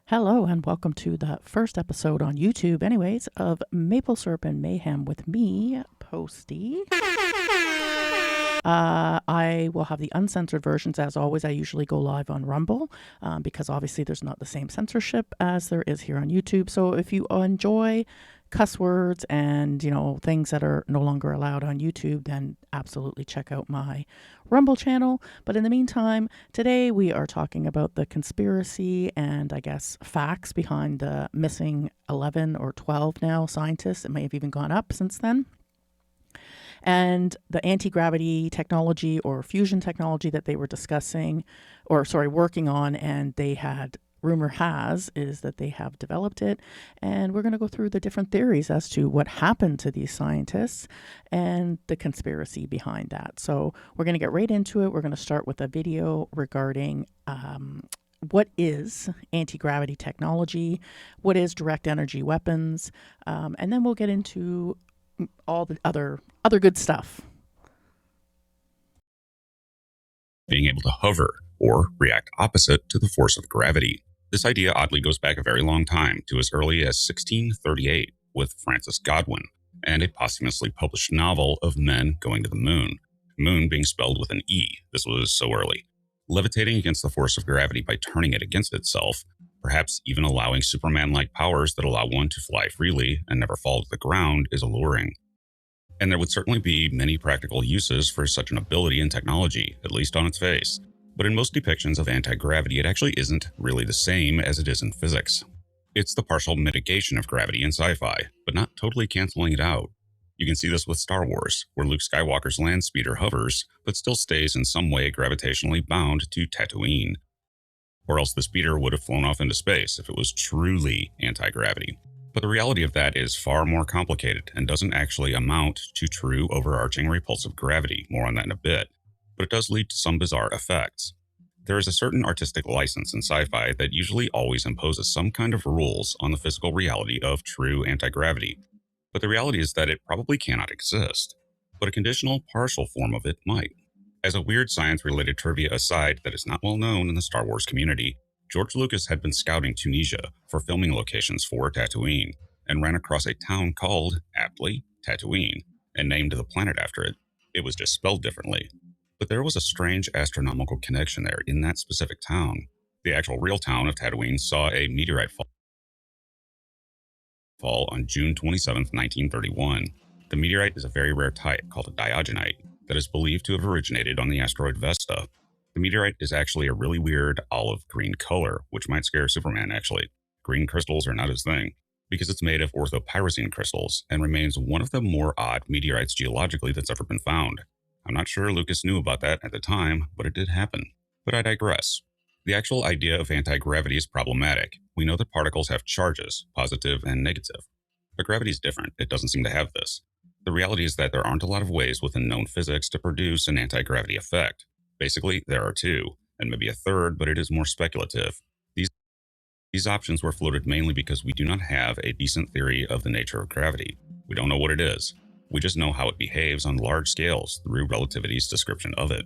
Hello, and welcome to the first episode on YouTube, anyways, of Maple Syrup and Mayhem with me, Posty. I will have the uncensored versions as always. I usually go live on Rumble because obviously there's not the same censorship as there is here on YouTube. So if you enjoy cuss words and things that are no longer allowed on YouTube, then absolutely check out my Rumble channel. But in the meantime, today we are talking about the conspiracy and I guess facts behind the missing 11 or 12 now scientists. It may have even gone up since then. And the anti-gravity technology or fusion technology that they were working on, and they had, rumor has, is that they have developed it. And we're going to go through the different theories as to what happened to these scientists and the conspiracy behind that. So we're going to get right into it. We're going to start with a video regarding what is anti-gravity technology, what is direct energy weapons, and then we'll get into all the other good stuff. Being able to hover or react opposite to the force of gravity. This idea oddly goes back a very long time, to as early as 1638 with Francis Godwin and a posthumously published novel of men going to the moon. Moon being spelled with an E. This was so early. Levitating against the force of gravity by turning it against itself, perhaps even allowing Superman-like powers that allow one to fly freely and never fall to the ground, is alluring. And there would certainly be many practical uses for such an ability and technology, at least on its face. But in most depictions of anti-gravity, it actually isn't really the same as it is in physics. It's the partial mitigation of gravity in sci-fi, but not totally canceling it out. You can see this with Star Wars, where Luke Skywalker's land speeder hovers, but still stays in some way gravitationally bound to Tatooine. Or else the speeder would have flown off into space if it was truly anti-gravity. But the reality of that is far more complicated and doesn't actually amount to true overarching repulsive gravity. More on that in a bit. But it does lead to some bizarre effects. There is a certain artistic license in sci-fi that usually always imposes some kind of rules on the physical reality of true anti-gravity. But the reality is that it probably cannot exist. But a conditional partial form of it might. As a weird science-related trivia aside that is not well known in the Star Wars community, George Lucas had been scouting Tunisia for filming locations for Tatooine, and ran across a town called, aptly, Tatooine, and named the planet after it. It was just spelled differently. But there was a strange astronomical connection there in that specific town. The actual real town of Tatooine saw a meteorite fall on June 27, 1931. The meteorite is a very rare type called a diogenite that is believed to have originated on the asteroid Vesta. The meteorite is actually a really weird olive green color, which might scare Superman actually. Green crystals are not his thing, because it's made of orthopyroxene crystals and remains one of the more odd meteorites geologically that's ever been found. I'm not sure Lucas knew about that at the time, but it did happen. But I digress. The actual idea of anti-gravity is problematic. We know that particles have charges, positive and negative. But gravity is different. It doesn't seem to have this. The reality is that there aren't a lot of ways within known physics to produce an anti-gravity effect. Basically, there are two, and maybe a third, but it is more speculative. These options were floated mainly because we do not have a decent theory of the nature of gravity. We don't know what it is. We just know how it behaves on large scales through relativity's description of it.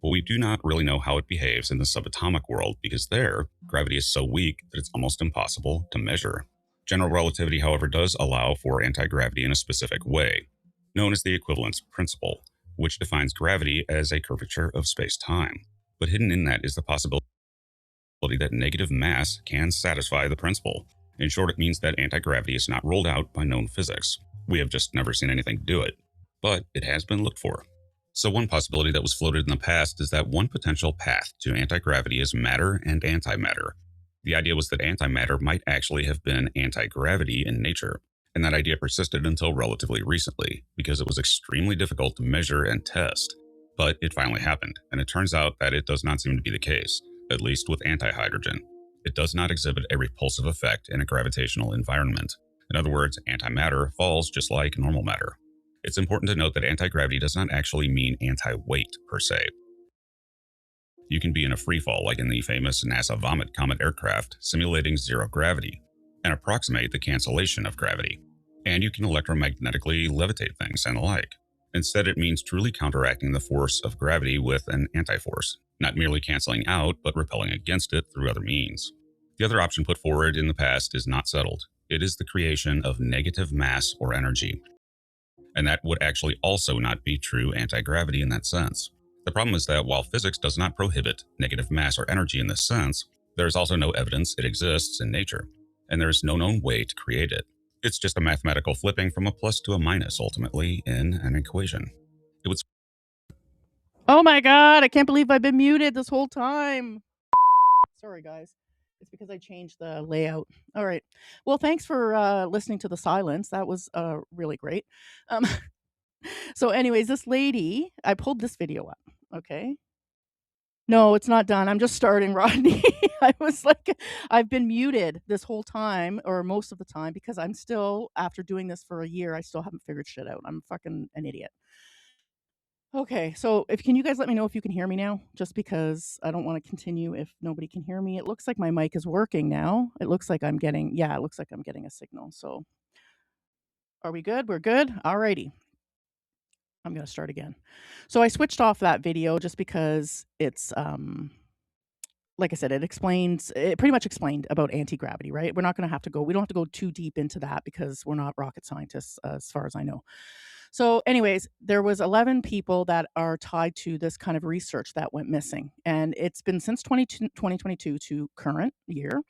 But we do not really know how it behaves in the subatomic world because there, gravity is so weak that it's almost impossible to measure. General relativity, however, does allow for anti-gravity in a specific way, known as the equivalence principle, which defines gravity as a curvature of space-time. But hidden in that is the possibility that negative mass can satisfy the principle. In short, it means that anti-gravity is not ruled out by known physics. We have just never seen anything do it. But it has been looked for. So one possibility that was floated in the past is that one potential path to anti-gravity is matter and antimatter. The idea was that antimatter might actually have been anti-gravity in nature. And that idea persisted until relatively recently, because it was extremely difficult to measure and test. But it finally happened, and it turns out that it does not seem to be the case, at least with antihydrogen. It does not exhibit a repulsive effect in a gravitational environment. In other words, antimatter falls just like normal matter. It's important to note that anti-gravity does not actually mean anti-weight, per se. You can be in a free fall, like in the famous NASA Vomit Comet aircraft, simulating zero gravity, and approximate the cancellation of gravity. And you can electromagnetically levitate things and the like. Instead, it means truly counteracting the force of gravity with an anti-force, not merely canceling out, but repelling against it through other means. The other option put forward in the past is not settled. It is the creation of negative mass or energy. And that would actually also not be true anti-gravity in that sense. The problem is that while physics does not prohibit negative mass or energy in this sense, there is also no evidence it exists in nature, and there is no known way to create it. It's just a mathematical flipping from a plus to a minus ultimately in an equation. It would Oh my god, I can't believe I've been muted this whole time. Sorry, guys. It's because I changed the layout. All right. Well, thanks for listening to the silence. That was really great. Um, so, anyways, this lady, I pulled this video up. Okay. No, it's not done. I'm just starting, Rodney. I was like, I've been muted this whole time or most of the time because I'm still, after doing this for a year, I still haven't figured shit out. I'm fucking an idiot. Okay, so if can you guys let me know if you can hear me now? Just because I don't want to continue if nobody can hear me. It looks like my mic is working now. It looks like I'm getting, yeah, it looks like I'm getting a signal. So are we good? We're good. Alrighty. I'm gonna start again. So I switched off that video just because it's like I said, it pretty much explained about anti-gravity, right? We don't have to go too deep into that because we're not rocket scientists as far as I know. So anyways, there was 11 people that are tied to this kind of research that went missing, and it's been since 2022 to current year.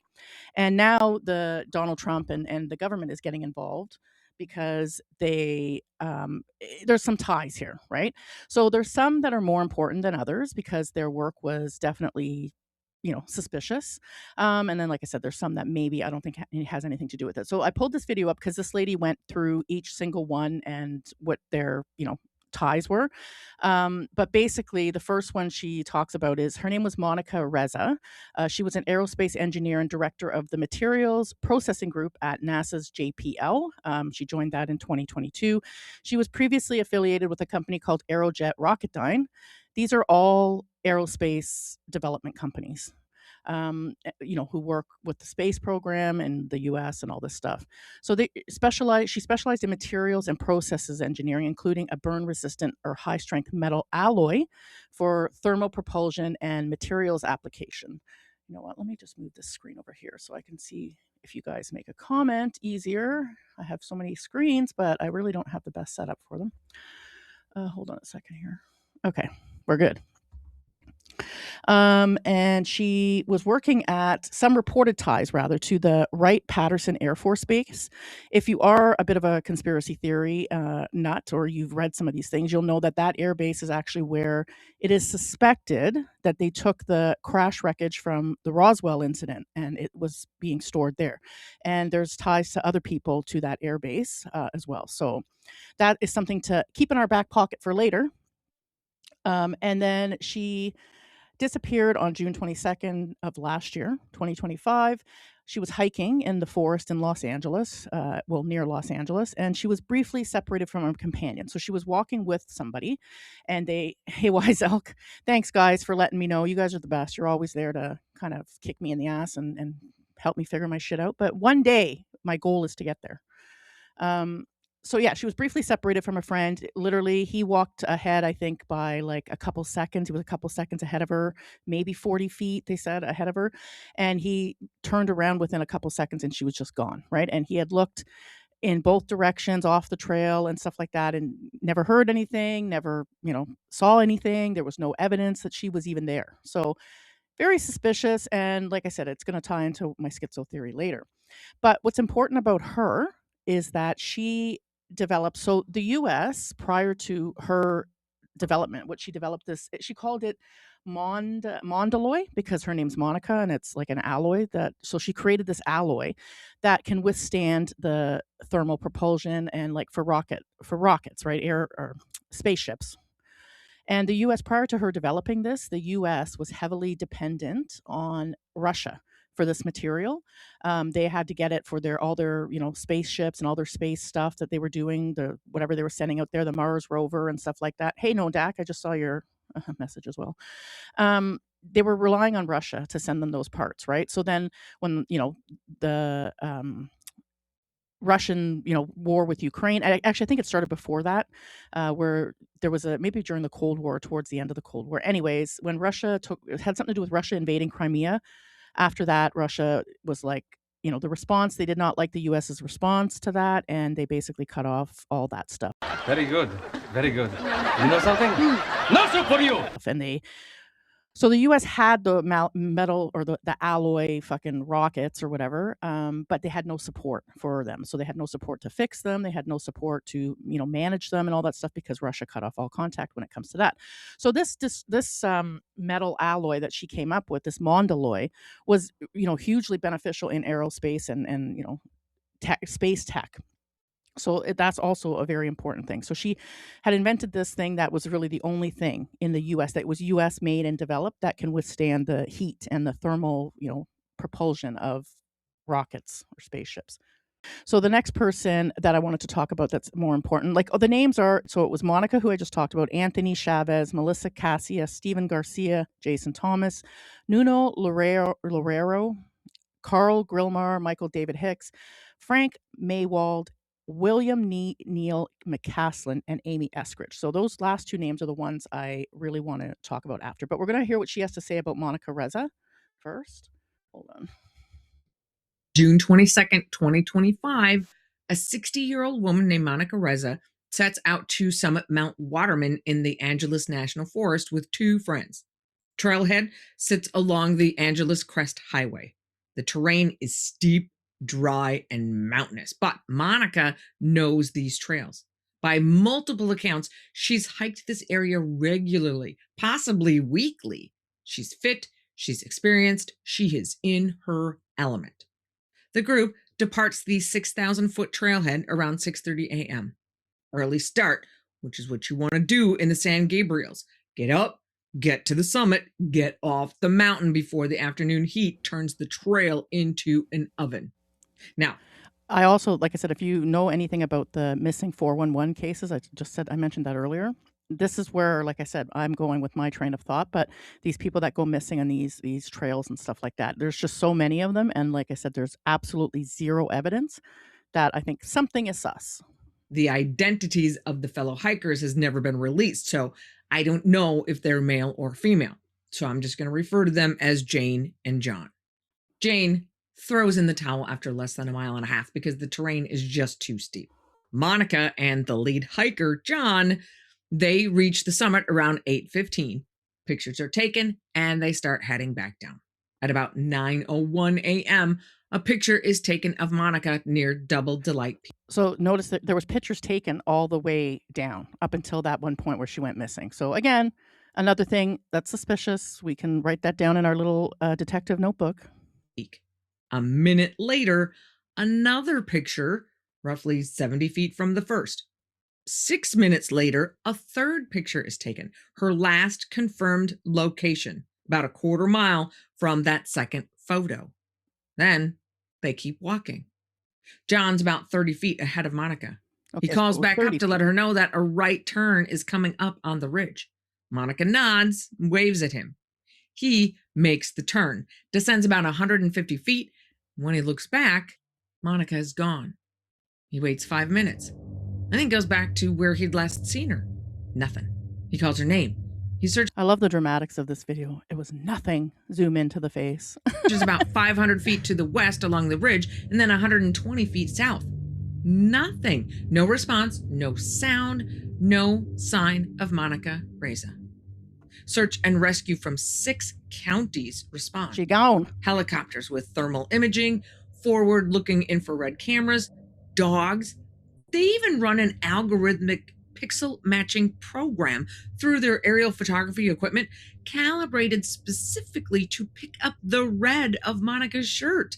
And now the Donald Trump and the government is getting involved because there's some ties here, right? So there's some that are more important than others because their work was definitely suspicious. And then, like I said, there's some that maybe I don't think it has anything to do with it. So I pulled this video up because this lady went through each single one and what their ties were. But basically, the first one she talks about is her name was Monica Reza. She was an aerospace engineer and director of the Materials Processing Group at NASA's JPL. She joined that in 2022. She was previously affiliated with a company called Aerojet Rocketdyne. These are all aerospace development companies, who work with the space program in the US and all this stuff. So she specialized in materials and processes engineering, including a burn resistant or high strength metal alloy for thermal propulsion and materials application. You know what? Let me just move this screen over here so I can see if you guys make a comment easier. I have so many screens, but I really don't have the best setup for them. Hold on a second here. Okay, we're good. And she was working at some reported ties, rather, to the Wright-Patterson Air Force Base. If you are a bit of a conspiracy theory nut, or you've read some of these things, you'll know that that air base is actually where it is suspected that they took the crash wreckage from the Roswell incident, and it was being stored there. And there's ties to other people to that air base as well. So that is something to keep in our back pocket for later. And then she disappeared on June 22nd of last year, 2025. She was hiking in the forest in Los Angeles, near Los Angeles, and she was briefly separated from her companion. So she was walking with somebody, and hey, Wise Elk, thanks guys for letting me know. You guys are the best. You're always there to kind of kick me in the ass and help me figure my shit out. But one day, my goal is to get there. So yeah, she was briefly separated from a friend. Literally, he walked ahead, I think, by like a couple seconds. He was a couple seconds ahead of her, maybe 40 feet, they said, ahead of her. And he turned around within a couple seconds and she was just gone, right? And he had looked in both directions off the trail and stuff like that and never heard anything, never, saw anything. There was no evidence that she was even there. So very suspicious. And like I said, it's going to tie into my schizo theory later. But what's important about her is that she developed, so the US, prior to her development, what she developed she called it Mondalloy because her name's Monica and it's like an alloy so she created this alloy that can withstand the thermal propulsion and like for rockets, right? Air or spaceships. And the US, prior to her developing this, the US was heavily dependent on Russia for this material. They had to get it for all their, spaceships and all their space stuff that they were doing, whatever they were sending out there, the Mars rover and stuff like that. Hey, no, Dak, I just saw your message as well. They were relying on Russia to send them those parts, right? So then when, the Russian, war with Ukraine. Actually, I think it started before that, where there was maybe during the Cold War, towards the end of the Cold War. Anyways, when it had something to do with Russia invading Crimea, After that, Russia was like, the response, they did not like the US's response to that, and they basically cut off all that stuff. Very good. Very good. You know something? No soup for you! And so the US had the metal or the alloy fucking rockets or whatever, but they had no support for them. So they had no support to fix them. They had no support to, manage them and all that stuff because Russia cut off all contact when it comes to that. So this metal alloy that she came up with, this Mondalloy, was, hugely beneficial in aerospace and space tech. So that's also a very important thing. So she had invented this thing that was really the only thing in the US that was US made and developed that can withstand the heat and the thermal, propulsion of rockets or spaceships. So the next person that I wanted to talk about that's more important, like the names are, so it was Monica, who I just talked about, Anthony Chavez, Melissa Cassia, Stephen Garcia, Jason Thomas, Nuno Loureiro, Carl Grillmar, Michael David Hicks, Frank Maywald, William Neil McCaslin, and Amy Eskridge. So those last two names are the ones I really want to talk about after. But we're going to hear what she has to say about Monica Reza first. Hold on. June 22nd, 2025, a 60-year-old woman named Monica Reza sets out to summit Mount Waterman in the Angeles National Forest with two friends. Trailhead sits along the Angeles Crest Highway. The terrain is steep, dry, and mountainous, but Monica knows these trails. By multiple accounts, she's hiked this area regularly, possibly weekly. She's fit, she's experienced, she is in her element. The group departs the 6,000-foot trailhead around 6:30 a.m. Early start, which is what you want to do in the San Gabriels. Get up, get to the summit, get off the mountain before the afternoon heat turns the trail into an oven. Now, I also, like I said, if you know anything about the missing 411 cases, I mentioned that earlier. This is where, like I said, I'm going with my train of thought, but these people that go missing on these trails and stuff like that, there's just so many of them. And like I said, there's absolutely zero evidence that I think something is sus. The identities of the fellow hikers has never been released, so I don't know if they're male or female. So I'm just going to refer to them as Jane and John. Jane throws in the towel after less than a mile and a half because the terrain is just too steep. Monica and the lead hiker, John, they reach the summit around 8:15. Pictures are taken and they start heading back down. At about 9:01 a.m., a picture is taken of Monica near Double Delight. So notice that there was pictures taken all the way down up until that one point where she went missing. So again, another thing that's suspicious. We can write that down in our little detective notebook. A minute later, another picture, roughly 70 feet from the first. 6 minutes later, a third picture is taken, her last confirmed location, about a quarter mile from that second photo. Then they keep walking. John's about 30 feet ahead of Monica. Okay, He calls so back 30 up to let her know that a right turn is coming up on the ridge. Monica nods, waves at him. He makes the turn, descends about 150 feet. When he looks back, Monica is gone. He waits 5 minutes, and then goes back to where he'd last seen her. Nothing. He calls her name. He searches I love the dramatics of this video. It was nothing. Zoom into the face. about 500 feet to the west along the ridge, and then 120 feet south. Nothing. No response, no sound, no sign of Monica Reza. Search and rescue from 6 counties respond. She gone. Helicopters with thermal imaging, forward-looking infrared cameras, dogs. They even run an algorithmic pixel matching program through their aerial photography equipment, calibrated specifically to pick up the red of Monica's shirt.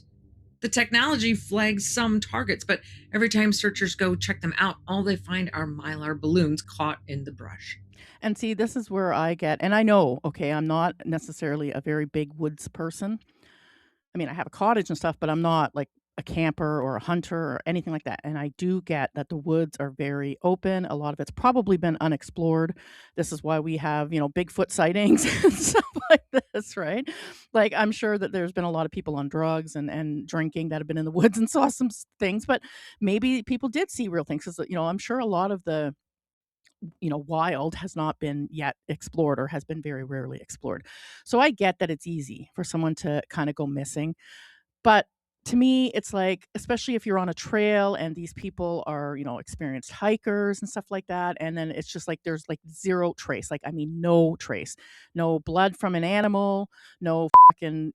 The technology flags some targets, but every time searchers go check them out, all they find are mylar balloons caught in the brush. And see, this is where I get, and I know, okay, I'm not necessarily a very big woods person. I mean, I have a cottage and stuff, but I'm not like a camper or a hunter or anything like that. And I do get that the woods are very open. A lot of it's probably been unexplored. This is why we have, Bigfoot sightings and stuff like this, right? Like, I'm sure that there's been a lot of people on drugs and drinking that have been in the woods and saw some things, but maybe people did see real things. 'Cause, I'm sure a lot of the wild has not been yet explored or has been very rarely explored. So I get that it's easy for someone to kind of go missing, but to me, it's like, especially if you're on a trail and these people are, experienced hikers and stuff like that, and then it's just like there's like zero trace. Like, I mean, no trace, no blood from an animal, no fucking,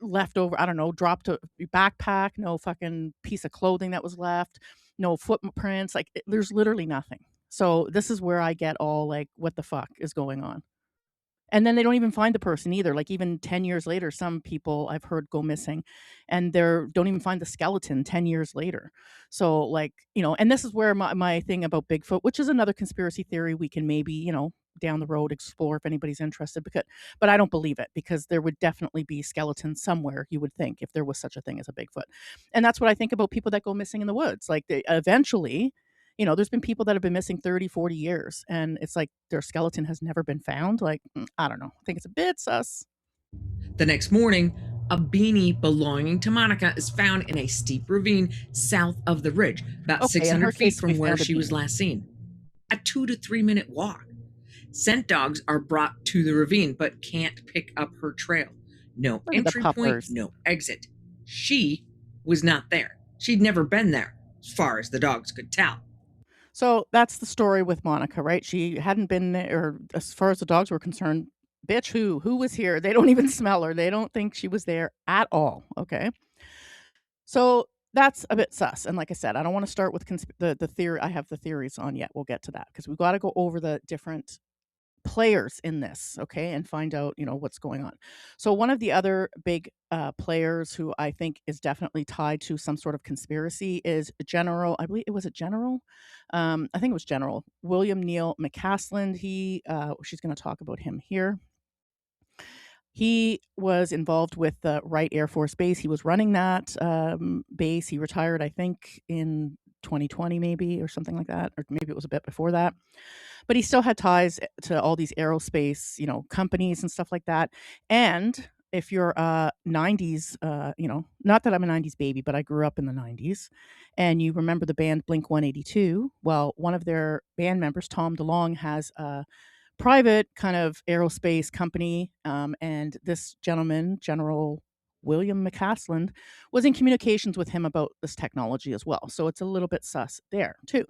leftover, I don't know, dropped a backpack, no fucking piece of clothing that was left, no footprints. Like, there's literally nothing. So this is where I get all like, what the fuck is going on? And then they don't even find the person either. Like, even 10 years later, some people I've heard go missing and don't even find the skeleton 10 years later. So, like, and this is where my thing about Bigfoot, which is another conspiracy theory we can maybe, down the road explore if anybody's interested, but I don't believe it, because there would definitely be skeletons somewhere, you would think, if there was such a thing as a Bigfoot. And that's what I think about people that go missing in the woods. Like, they eventually, there's been people that have been missing 30, 40 years, and it's like their skeleton has never been found. Like, I don't know. I think it's a bit sus. The next morning, a beanie belonging to Monica is found in a steep ravine south of the ridge, about Okay, in her 600 feet case, we from where found a she was beanie. last seen. A 2 to 3 minute walk. Scent dogs are brought to the ravine but can't pick up her trail. No Look at the entry point, puppers. no exit. She was not there. She'd never been there, as far as the dogs could tell. So that's the story with Monica, right? She hadn't been there, or as far as the dogs were concerned, bitch, who was here? They don't even smell her. They don't think she was there at all. Okay. So that's a bit sus. And like I said, I don't want to start with the theory. I have the theories on yet. We'll get to that because we've got to go over the different players in this, okay, and find out, what's going on. So one of the other big players who I think is definitely tied to some sort of conspiracy is General, I believe it was a General, I think it was General William Neal McCaslin. She's going to talk about him here. He was involved with the Wright Air Force Base. He was running that base. He retired, I think, in 2020 maybe, or something like that, or maybe it was a bit before that. But he still had ties to all these aerospace, companies and stuff like that. And if you're a 90s, not that I'm a 90s baby, but I grew up in the 90s, and you remember the band Blink 182, well, one of their band members, Tom DeLonge, has a private kind of aerospace company, and this gentleman, General William McCaslin, was in communications with him about this technology as well. So it's a little bit sus there too.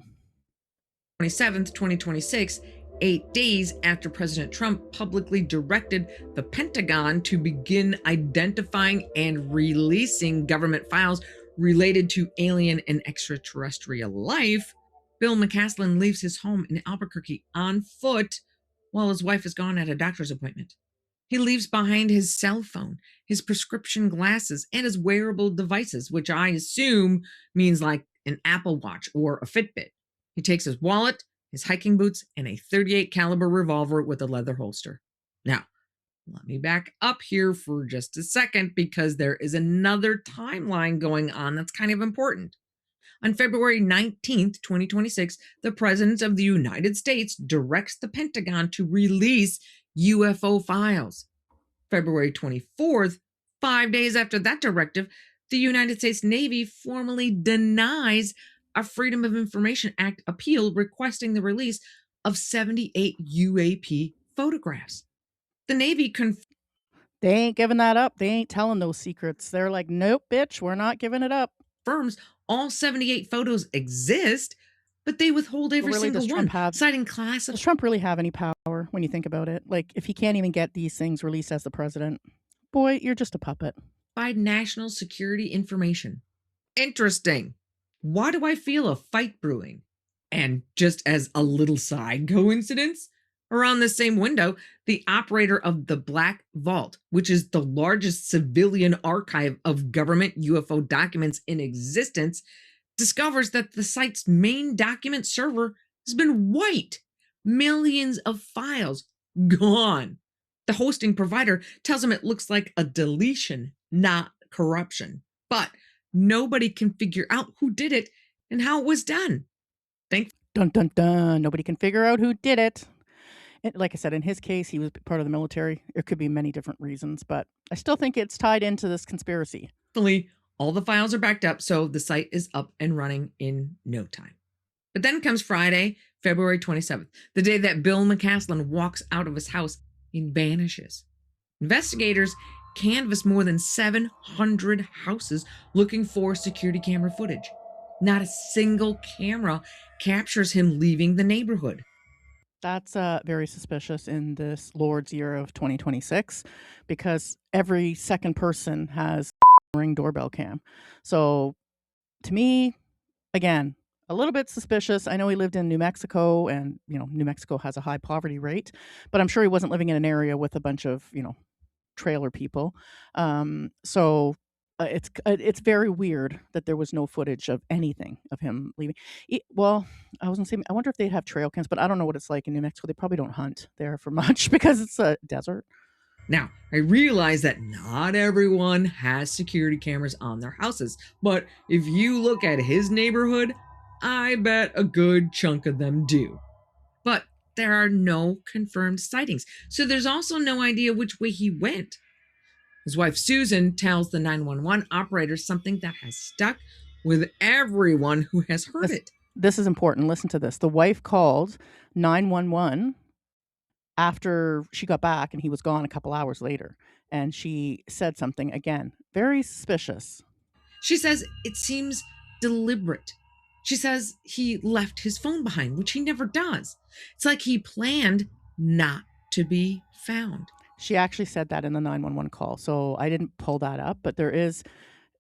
27th, 2026, 8 days after President Trump publicly directed the Pentagon to begin identifying and releasing government files related to alien and extraterrestrial life, Bill McCaslin leaves his home in Albuquerque on foot while his wife is gone at a doctor's appointment. He leaves behind his cell phone, his prescription glasses, and his wearable devices, which I assume means like an Apple Watch or a Fitbit. He takes his wallet, his hiking boots, and a .38 caliber revolver with a leather holster. Now, let me back up here for just a second because there is another timeline going on that's kind of important. On February 19th, 2026, the President of the United States directs the Pentagon to release UFO files. February 24th, 5 days after that directive, the United States Navy formally denies a Freedom of Information Act appeal requesting the release of 78 UAP photographs. The Navy They ain't giving that up. They ain't telling those secrets. They're like, nope, bitch, we're not giving it up. confirms all 78 photos exist, but they withhold every Really, single does one, Trump have citing does classified Trump really have any power when you think about it? Like, if he can't even get these things released as the president, boy, you're just a puppet. national security information. Interesting. Why do I feel a fight brewing? And just as a little side coincidence, around the same window, the operator of the Black Vault, which is the largest civilian archive of government UFO documents in existence, discovers that the site's main document server has been wiped. Millions of files gone. The hosting provider tells him it looks like a deletion, not corruption. But nobody can figure out who did it and how it was done. Dun dun dun. Nobody can figure out who did it. Like I said, in his case, he was part of the military. There could be many different reasons, but I still think it's tied into this conspiracy. Thankfully, all the files are backed up, so the site is up and running in no time. But then comes Friday, February 27th, the day that Bill McCaslin walks out of his house and vanishes. Investigators canvassed more than 700 houses looking for security camera footage. Not a single camera captures him leaving the neighborhood. That's very suspicious in this Lord's year of 2026 because every second person has Ring doorbell cam. So to me, again, a little bit suspicious. I know he lived in New Mexico and, New Mexico has a high poverty rate, but I'm sure he wasn't living in an area with a bunch of, trailer people. It's very weird that there was no footage of anything of him leaving. Well, I was gonna say, I wonder if they have trail cams, but I don't know what it's like in New Mexico. They probably don't hunt there for much because it's a desert. Now, I realize that not everyone has security cameras on their houses, but if you look at his neighborhood, I bet a good chunk of them do. But there are no confirmed sightings, so there's also no idea which way he went. His wife Susan tells the 911 operator something that has stuck with everyone who has heard it. This is important. Listen to this. The wife called 911 after she got back and he was gone a couple hours later. And she said something again, very suspicious. She says it seems deliberate. She says he left his phone behind, which he never does. It's like he planned not to be found. She actually said that in the 911 call. So I didn't pull that up, but there is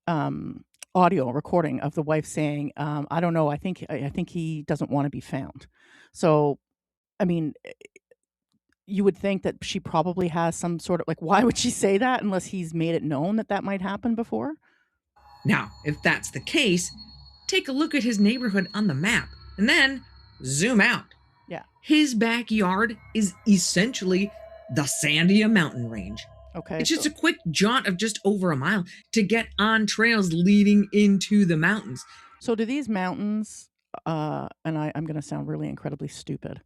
audio recording of the wife saying, I don't know, I think he doesn't want to be found. So, I mean, you would think that she probably has some sort of, like, why would she say that unless he's made it known that might happen before? Now, if that's the case, take a look at his neighborhood on the map and then zoom out. Yeah. His backyard is essentially the Sandia mountain range. Okay. It's just a quick jaunt of just over a mile to get on trails leading into the mountains. So do these mountains, and I'm going to sound really incredibly stupid,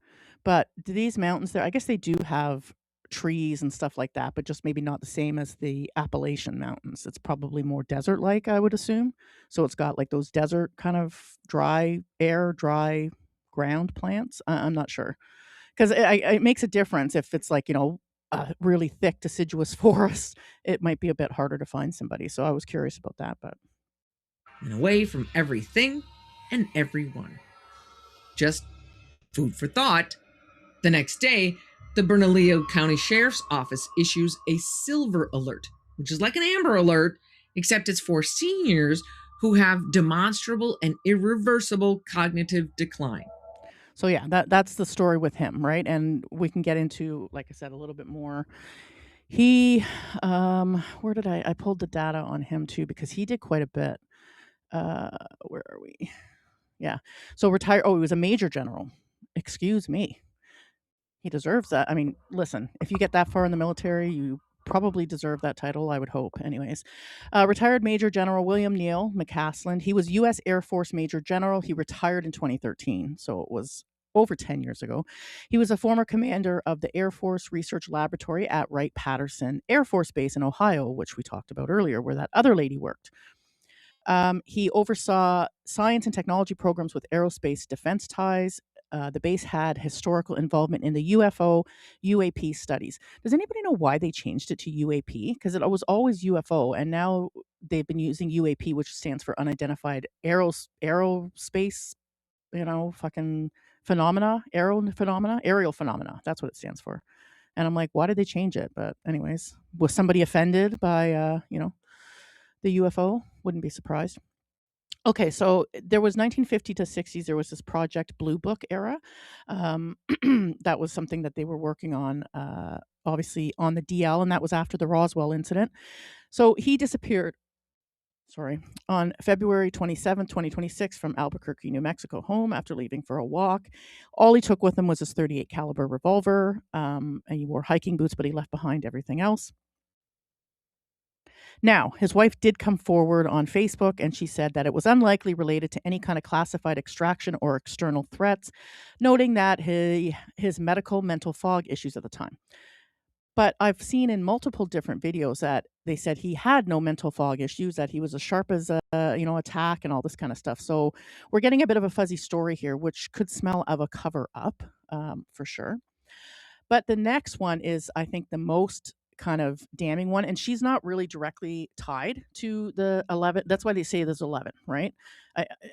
but do these mountains there, I guess they do have trees and stuff like that, but just maybe not the same as the Appalachian Mountains. It's probably more desert-like, I would assume. So it's got like those desert kind of dry air, dry ground plants. I'm not sure. Because it makes a difference if it's like, a really thick deciduous forest. It might be a bit harder to find somebody. So I was curious about that, but. And away from everything and everyone. Just food for thought. The next day, the Bernalillo County Sheriff's Office issues a silver alert, which is like an amber alert, except it's for seniors who have demonstrable and irreversible cognitive decline. So yeah, that's the story with him, right? And we can get into, like I said, a little bit more. He, where did I pulled the data on him too, because he did quite a bit. Where are we? Yeah. So retired. Oh, he was a major general. Excuse me. He deserves that. I mean, listen, if you get that far in the military, you probably deserve that title, I would hope. Anyways, retired Major General William Neal McCaslin. He was U.S. Air Force Major General. He retired in 2013, so it was over 10 years ago. He was a former commander of the Air Force Research Laboratory at Wright-Patterson Air Force Base in Ohio, which we talked about earlier, where that other lady worked. He oversaw science and technology programs with aerospace defense ties. The base had historical involvement in the UFO, UAP studies. Does anybody know why they changed it to UAP? Because it was always UFO, and now they've been using UAP, which stands for unidentified aerospace, fucking phenomena, aerial phenomena. That's what it stands for. And I'm like, why did they change it? But anyways, was somebody offended by, the UFO? Wouldn't be surprised. Okay, so there was 1950 to 60s. There was this Project Blue Book era. That was something that they were working on, obviously on the DL, and that was after the Roswell incident. So he disappeared. On February 27, 2026, from Albuquerque, New Mexico, home after leaving for a walk. All he took with him was his .38 caliber revolver, and he wore hiking boots, but he left behind everything else. Now, his wife did come forward on Facebook, and she said that it was unlikely related to any kind of classified extraction or external threats, noting that his medical mental fog issues at the time. But I've seen in multiple different videos that they said he had no mental fog issues, that he was as sharp as a tack and all this kind of stuff. So we're getting a bit of a fuzzy story here, which could smell of a cover up, for sure. But the next one is, I think, the most kind of damning one, and she's not really directly tied to the 11. That's why they say there's 11, right?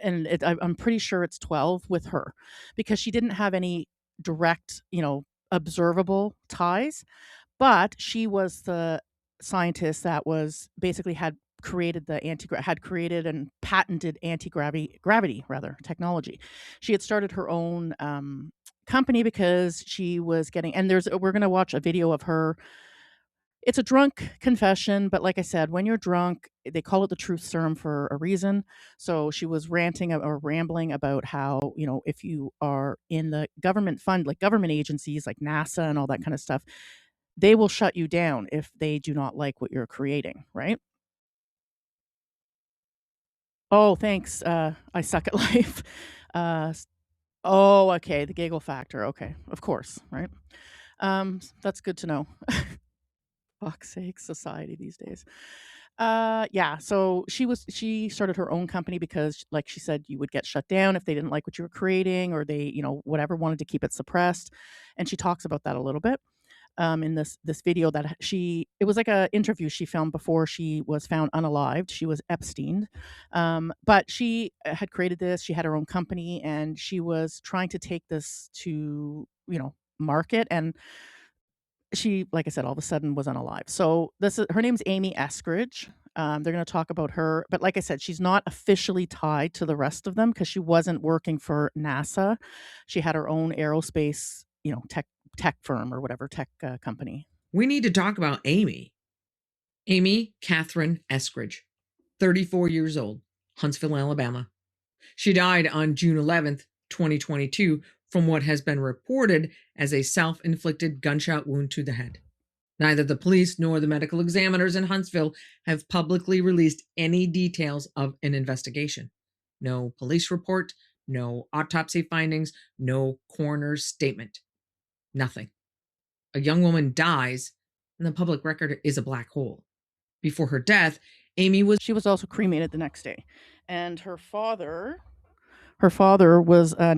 I'm pretty sure it's 12 with her, because she didn't have any direct, observable ties, but she was the scientist that was basically had created and patented anti-gravity rather technology. She had started her own company because she was getting, and we're going to watch a video of her. It's a drunk confession, but like I said, when you're drunk, they call it the truth serum for a reason. So she was ranting or rambling about how, if you are in the government fund, like government agencies like NASA and all that kind of stuff, they will shut you down if they do not like what you're creating, right? Oh, thanks. I suck at life. Uh, oh, okay. The giggle factor. Okay, of course, right? That's good to know. Fuck's sake, society these days. Yeah. So she started her own company because, like she said, you would get shut down if they didn't like what you were creating, or they, whatever, wanted to keep it suppressed. And she talks about that a little bit in this video that it was like a interview she filmed before she was found unalived. She was Epstein, but she had created this. She had her own company, and she was trying to take this to market. And she, like I said, all of a sudden was unalive. So her name's Amy Eskridge. They're going to talk about her, but like I said, she's not officially tied to the rest of them because she wasn't working for NASA. She had her own aerospace, tech firm or whatever, tech company. We need to talk about Amy. Amy Catherine Eskridge, 34 years old, Huntsville, Alabama. She died on June 11th, 2022, from what has been reported as a self-inflicted gunshot wound to the head. Neither the police nor the medical examiners in Huntsville have publicly released any details of an investigation. No police report, no autopsy findings, no coroner's statement. Nothing. A young woman dies, and the public record is a black hole. Before her death, She was also cremated the next day. And her father was a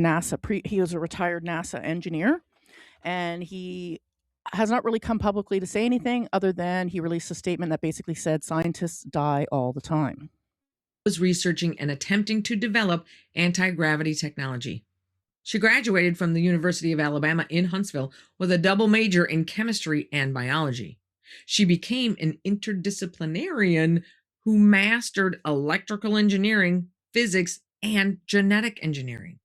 he was a retired NASA engineer, and he has not really come publicly to say anything other than he released a statement that basically said scientists die all the time. Was researching and attempting to develop anti-gravity technology. She graduated from the University of Alabama in Huntsville with a double major in chemistry and biology. She became an interdisciplinarian who mastered electrical engineering, physics, and genetic engineering.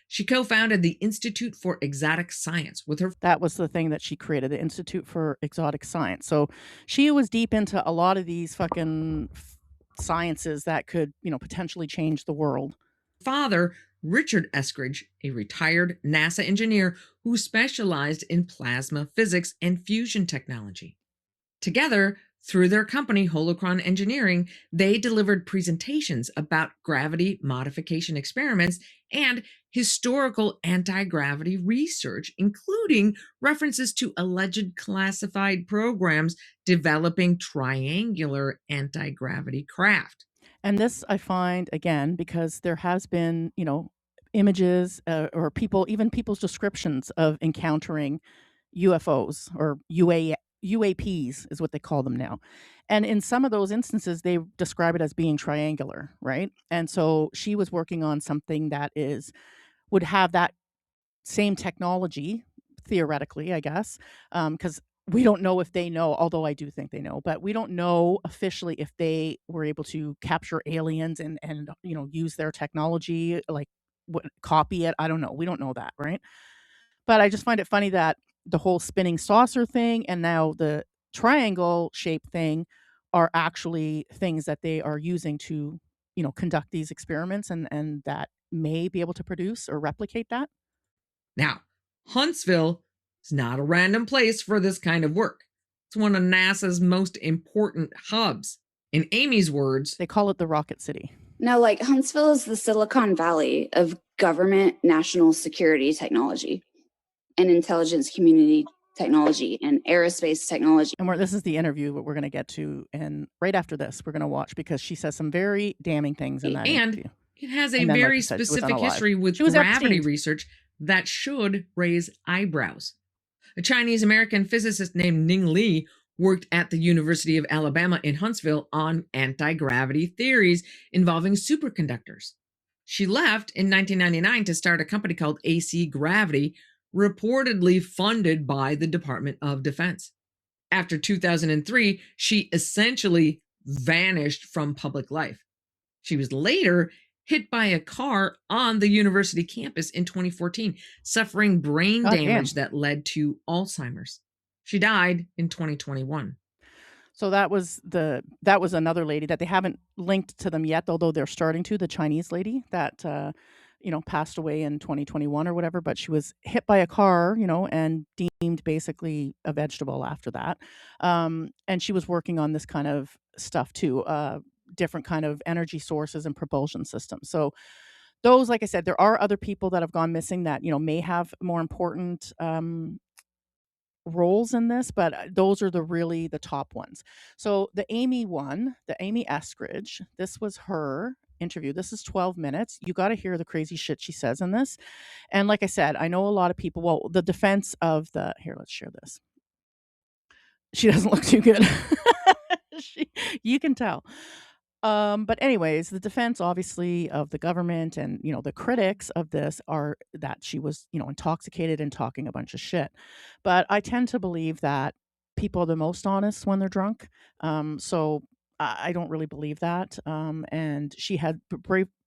She co-founded the Institute for Exotic Science with her. That was the thing that she created, the Institute for Exotic Science. So she was deep into a lot of these fucking sciences that could, potentially change the world. Father, Richard Eskridge, a retired NASA engineer who specialized in plasma physics and fusion technology. Together, through their company, Holocron Engineering, they delivered presentations about gravity modification experiments and historical anti-gravity research, including references to alleged classified programs developing triangular anti-gravity craft. And this I find, again, because there has been, images or people's descriptions of encountering UFOs or UAPs is what they call them now. And in some of those instances, they describe it as being triangular, right? And so she was working on something that would have that same technology, theoretically, I guess, because we don't know if they know, although I do think they know, but we don't know officially if they were able to capture aliens and use their technology, like copy it. I don't know. We don't know that, right? But I just find it funny that the whole spinning saucer thing and now the triangle shape thing are actually things that they are using to, conduct these experiments and that may be able to produce or replicate that. Now, Huntsville is not a random place for this kind of work. It's one of NASA's most important hubs. In Amy's words, they call it the Rocket City. Now, Huntsville is the Silicon Valley of government national security technology and intelligence community technology and aerospace technology. And this is the interview that we're going to get to, and right after this, we're going to watch because she says some very damning things in that And interview. it has a And then, like very you said, she was specific unalive. history with She was gravity Epstein. research that should raise eyebrows. A Chinese-American physicist named Ning Li worked at the University of Alabama in Huntsville on anti-gravity theories involving superconductors. She left in 1999 to start a company called AC Gravity, reportedly funded by the Department of Defense. After 2003, she essentially vanished from public life. She was later hit by a car on the university campus in 2014, suffering brain God damage damn. that led to Alzheimer's. She died in 2021. So that was another lady that they haven't linked to them yet, although they're starting to. The Chinese lady that passed away in 2021 or whatever, but she was hit by a car, and deemed basically a vegetable after that. And she was working on this kind of stuff too, different kind of energy sources and propulsion systems. So those, like I said, there are other people that have gone missing that may have more important roles in this, but those are the top ones. So the Amy Eskridge, this was her interview. This is 12 minutes. You got to hear the crazy shit she says in this. And like I said, I know a lot of people, well, the defense of here, let's share this. She doesn't look too good. You can tell. But anyways, the defense obviously of the government and the critics of this are that she was intoxicated and talking a bunch of shit. But I tend to believe that people are the most honest when they're drunk. So I don't really believe that. And she had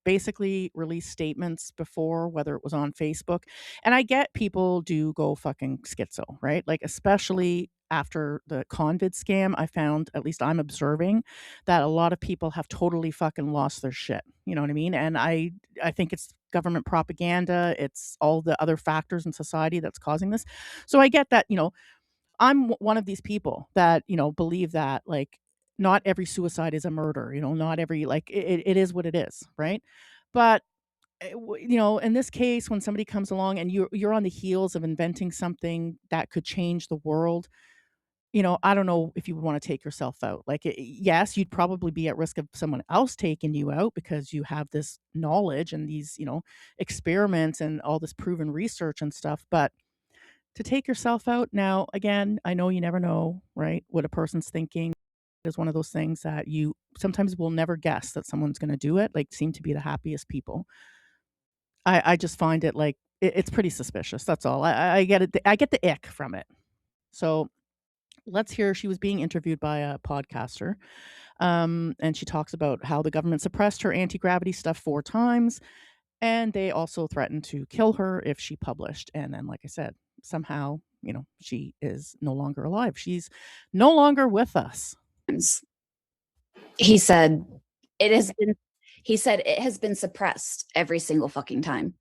basically released statements before, whether it was on Facebook. And I get people do go fucking schizo, right? Like especially after the Convid scam, I found, at least I'm observing, that a lot of people have totally fucking lost their shit. You know what I mean? And I think it's government propaganda. It's all the other factors in society that's causing this. So I get that, I'm one of these people that, believe that like not every suicide is a murder, not every like it is what it is, right? But in this case, when somebody comes along and you're on the heels of inventing something that could change the world, I don't know if you would want to take yourself out. Like, yes, you'd probably be at risk of someone else taking you out because you have this knowledge and these, experiments and all this proven research and stuff. But to take yourself out now, again, I know you never know, right? What a person's thinking is one of those things that you sometimes will never guess that someone's going to do it. Like, seem to be the happiest people. I just find it like it's pretty suspicious. That's all. I get it. I get the ick from it. So let's hear. She was being interviewed by a podcaster, and she talks about how the government suppressed her anti-gravity stuff 4 times, and they also threatened to kill her if she published. And then, like I said, somehow, she is no longer alive. She's no longer with us. He said it has been suppressed every single fucking time.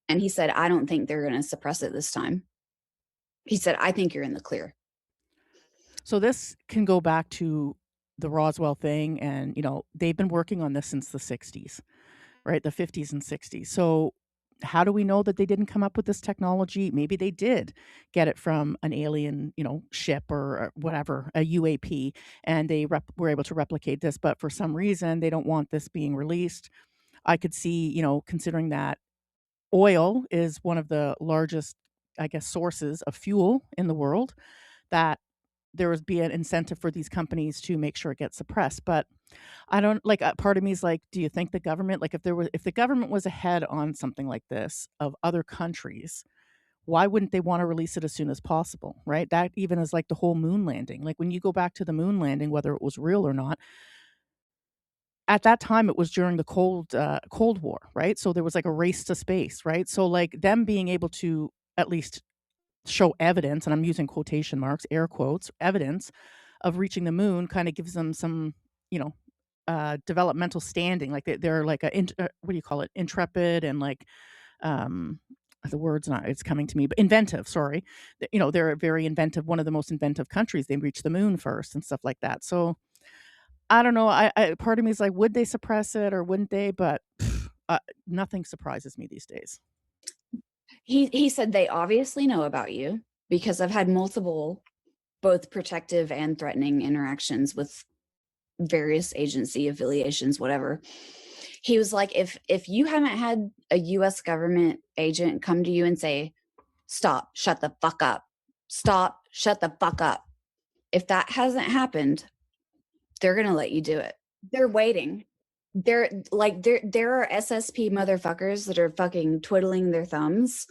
And he said, I don't think they're going to suppress it this time. He said, I think you're in the clear. So this can go back to the Roswell thing. And, they've been working on this since the 60s, right? The 50s and 60s. So how do we know that they didn't come up with this technology? Maybe they did get it from an alien, ship or whatever, a UAP, and they were able to replicate this. But for some reason, they don't want this being released. I could see, considering that oil is one of the largest, I guess, sources of fuel in the world, that there would be an incentive for these companies to make sure it gets suppressed. But I don't like, part of me is like, do you think the government, like if the government was ahead on something like this of other countries, why wouldn't they want to release it as soon as possible, right? That even is like the whole moon landing. Like when you go back to the moon landing, whether it was real or not, at that time it was during the Cold War, right? So there was like a race to space, right? So like them being able to at least show evidence, and I'm using quotation marks, air quotes, evidence of reaching the moon kind of gives them some, developmental standing. Like they're like what do you call it? Intrepid and like, the word's not, it's coming to me, but inventive, sorry. They're very inventive, one of the most inventive countries. They reached the moon first and stuff like that. So I don't know. Part of me is like, would they suppress it or wouldn't they? But nothing surprises me these days. He said they obviously know about you because I've had multiple, both protective and threatening interactions with various agency affiliations, whatever. He was like, if you haven't had a US government agent come to you and say, stop, shut the fuck up, stop, shut the fuck up, if that hasn't happened, they're gonna let you do it. They're waiting. There are SSP motherfuckers that are fucking twiddling their thumbs.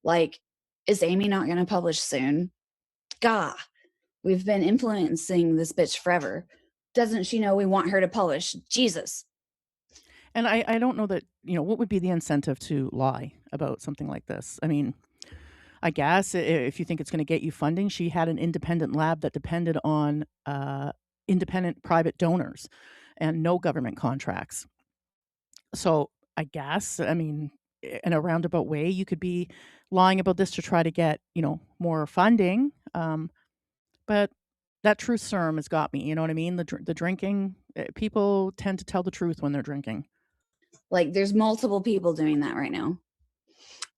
Like, is Amy not gonna publish soon? Gah, we've been influencing this bitch forever. Doesn't she know we want her to publish? Jesus. And I don't know that, what would be the incentive to lie about something like this? I mean, I guess if you think it's going to get you funding, she had an independent lab that depended on independent private donors and no government contracts. So I guess, I mean, in a roundabout way, you could be lying about this to try to get, more funding. But that truth serum has got me. You know what I mean? The drinking, people tend to tell the truth when they're drinking. Like, there's multiple people doing that right now.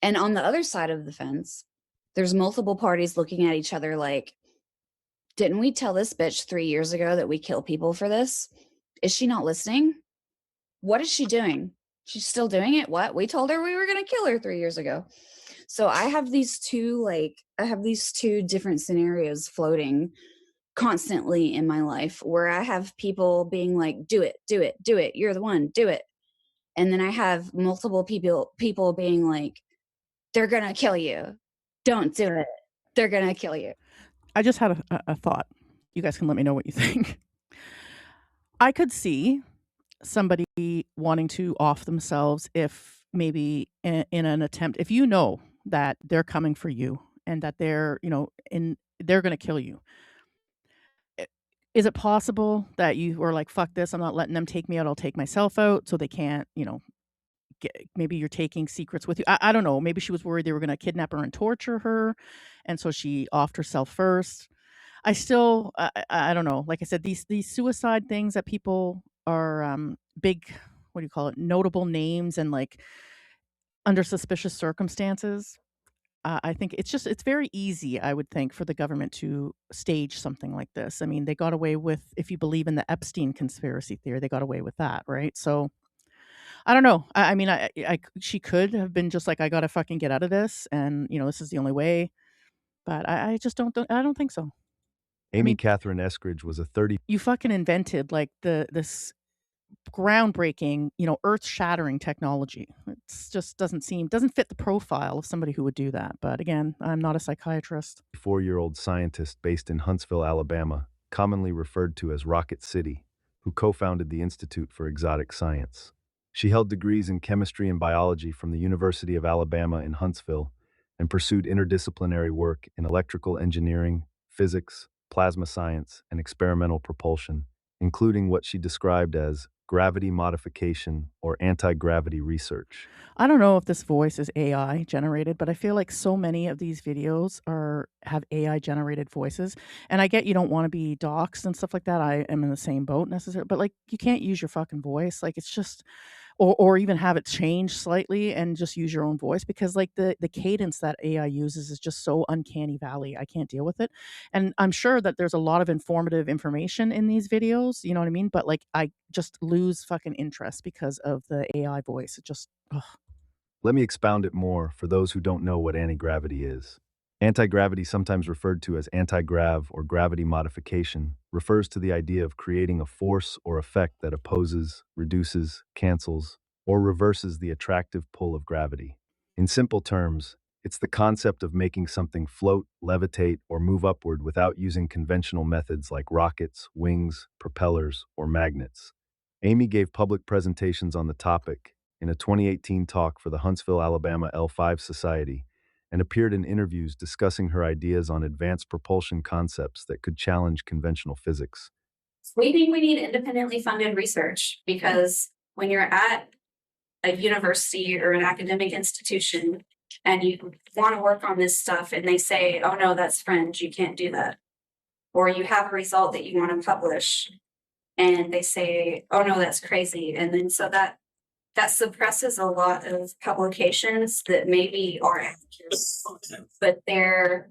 And on the other side of the fence, there's multiple parties looking at each other like, didn't we tell this bitch 3 years ago that we kill people for this? Is she not listening? What is she doing? She's still doing it? What? We told her we were going to kill her 3 years ago. So I have these two different scenarios floating constantly in my life where I have people being like, do it, do it, do it. You're the one, do it. And then I have multiple people being like, they're going to kill you. Don't do it. They're going to kill you. I just had a thought. You guys can let me know what you think. I could see somebody wanting to off themselves if maybe in an attempt, if you know that they're coming for you and that they're, they're going to kill you. Is it possible that you were like, fuck this, I'm not letting them take me out, I'll take myself out, so they can't, maybe you're taking secrets with you. I don't know. Maybe she was worried they were going to kidnap her and torture her, and so she offed herself first. I still, I don't know. Like I said, these suicide things that people are big, what do you call it? Notable names and like under suspicious circumstances. I think it's very easy, I would think, for the government to stage something like this. I mean, they got away with, if you believe in the Epstein conspiracy theory, they got away with that, right? So I don't know. I mean, she could have been just like, I gotta fucking get out of this, and this is the only way. But I just I don't think so. Amy mean- Catherine Eskridge was a 30 You fucking invented like this groundbreaking, earth-shattering technology. It's just doesn't fit the profile of somebody who would do that. But again, I'm not a psychiatrist. 4-year-old scientist based in Huntsville, Alabama, commonly referred to as Rocket City, who co-founded the Institute for Exotic Science. She held degrees in chemistry and biology from the University of Alabama in Huntsville and pursued interdisciplinary work in electrical engineering, physics, plasma science, and experimental propulsion, including what she described as gravity modification or anti-gravity research. I don't know if this voice is AI generated, but I feel like so many of these videos have AI generated voices. And I get you don't want to be doxxed and stuff like that. I am in the same boat necessarily, but like you can't use your fucking voice. Like it's just or even have it change slightly and just use your own voice, because like the cadence that AI uses is just so uncanny valley. I can't deal with it. And I'm sure that there's a lot of informative information in these videos, you know what I mean? But like I just lose fucking interest because of the AI voice. It just Let me expound it more for those who don't know what anti-gravity is. Anti-gravity, sometimes referred to as anti-grav or gravity modification, refers to the idea of creating a force or effect that opposes, reduces, cancels, or reverses the attractive pull of gravity. In simple terms, it's the concept of making something float, levitate, or move upward without using conventional methods like rockets, wings, propellers, or magnets. Amy gave public presentations on the topic in a 2018 talk for the Huntsville, Alabama L5 Society, and appeared in interviews discussing her ideas on advanced propulsion concepts that could challenge conventional physics. We think we need independently funded research because when you're at a university or an academic institution and you want to work on this stuff and they say, oh no, that's fringe, you can't do that. Or you have a result that you want to publish and they say, oh no, that's crazy. And then so that suppresses a lot of publications that maybe are accurate, but they're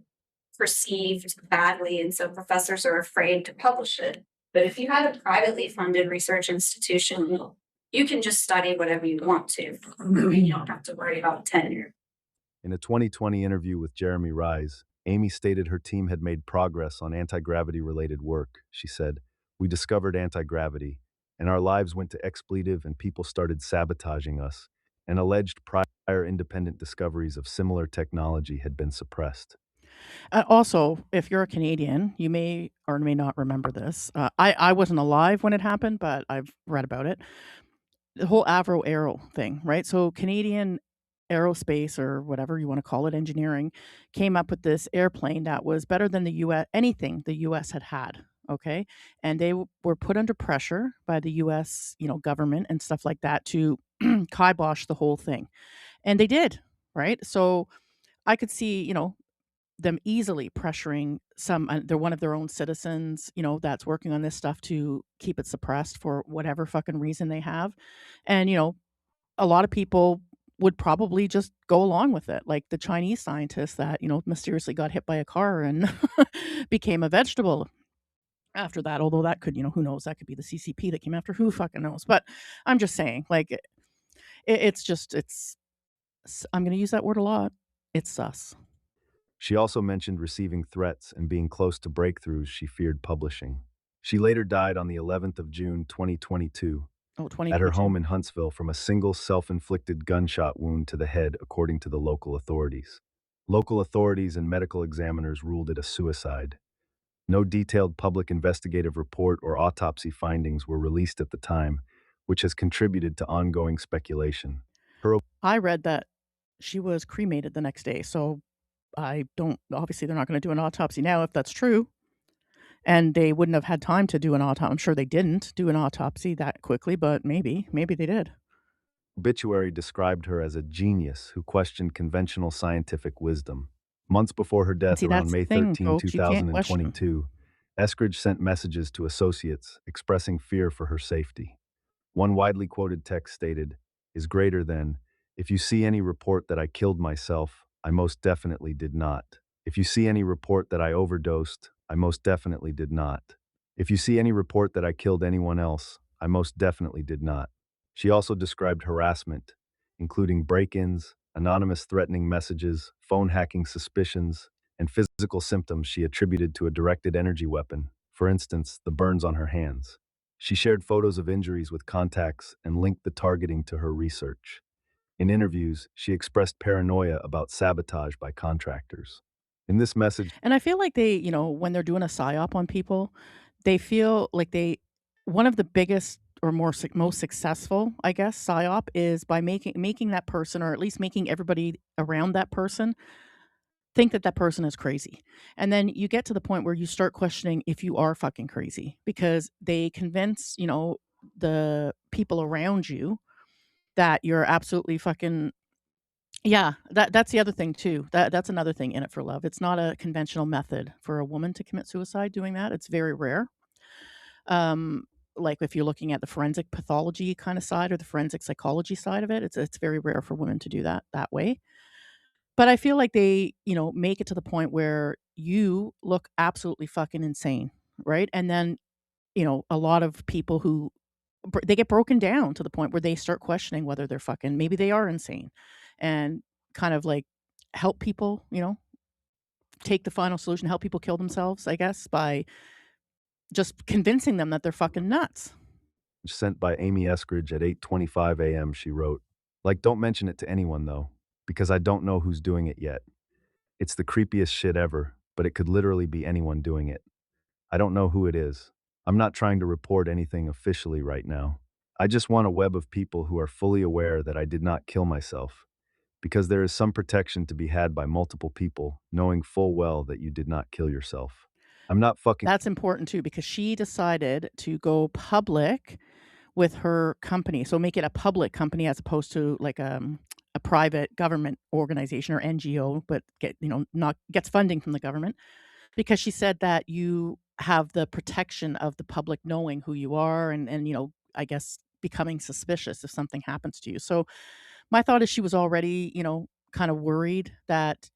perceived badly, and so professors are afraid to publish it. But if you had a privately funded research institution, you can just study whatever you want to. I mean, you don't have to worry about tenure. In a 2020 interview with Jeremy Rise, Amy stated her team had made progress on anti gravity related work. She said, "We discovered anti gravity, and our lives went to expletive, and people started sabotaging us, and alleged prior independent discoveries of similar technology had been suppressed." Also, if you're a Canadian, you may or may not remember this. I wasn't alive when it happened, but I've read about it. The whole Avro Aero thing, right? So Canadian aerospace or whatever you want to call it, engineering, came up with this airplane that was better than the US anything the US had had. Okay, and they were put under pressure by the U.S. Government and stuff like that to kibosh the whole thing, and they did, right? So I could see, them easily pressuring some they're one of their own citizens, that's working on this stuff to keep it suppressed for whatever fucking reason they have. And, a lot of people would probably just go along with it, like the Chinese scientist that, mysteriously got hit by a car and became a vegetable after that. Although that could, who knows, that could be the CCP that came after, who fucking knows. But I'm just saying, like, it's just, I'm going to use that word a lot. It's sus. She also mentioned receiving threats and being close to breakthroughs she feared publishing. She later died on the 11th of June 2022 Oh, at her 2022. home in Huntsville from a single self-inflicted gunshot wound to the head, according to the local authorities. Local authorities and medical examiners ruled it a suicide. No detailed public investigative report or autopsy findings were released at the time, which has contributed to ongoing speculation. Her I read that she was cremated the next day, so I don't obviously, they're not gonna do an autopsy now if that's true, and they wouldn't have had time to do an autopsy. I'm sure they didn't do an autopsy that quickly, but maybe they did. obituary described her as a genius who questioned conventional scientific wisdom. Months before her And death, see, around that's the May thing, 13, folks, you can't question. 2022, Eskridge sent messages to associates expressing fear for her safety. One widely quoted text stated, "Is greater than, if you see any report that I killed myself, I most definitely did not. If you see any report that I overdosed, I most definitely did not. If you see any report that I killed anyone else, I most definitely did not." She also described harassment, including break-ins, anonymous threatening messages, phone hacking suspicions, and physical symptoms she attributed to a directed energy weapon, for instance, the burns on her hands. She shared photos of injuries with contacts and linked the targeting to her research. In interviews, she expressed paranoia about sabotage by contractors. In this message, And I feel like they, when they're doing a psyop on people, they feel like one of the biggest or most successful, I guess, psyop is by making that person, or at least making everybody around that person, think that that person is crazy. And then you get to the point where you start questioning if you are fucking crazy because they convince, the people around you that you're absolutely fucking. Yeah, that's the other thing too. That's another thing in it for love. It's not a conventional method for a woman to commit suicide doing that. It's very rare. Um, like if you're looking at the forensic pathology kind of side or the forensic psychology side of it, it's very rare for women to do that way. But I feel like they, make it to the point where you look absolutely fucking insane, right? And then, a lot of people who they get broken down to the point where they start questioning whether they're fucking maybe they are insane and kind of like help people, take the final solution, help people kill themselves, I guess, by just convincing them that they're fucking nuts. sent by Amy Eskridge at 8:25 a.m., she wrote, "Like, don't mention it to anyone, though, because I don't know who's doing it yet. It's the creepiest shit ever, but it could literally be anyone doing it. I don't know who it is. I'm not trying to report anything officially right now. I just want a web of people who are fully aware that I did not kill myself, because there is some protection to be had by multiple people knowing full well that you did not kill yourself. I'm not fucking That's important too because she decided to go public with her company. So make it a public company as opposed to like a private government organization or NGO, but not gets funding from the government because she said that you have the protection of the public knowing who you are and I guess becoming suspicious if something happens to you. So my thought is she was already, kind of worried that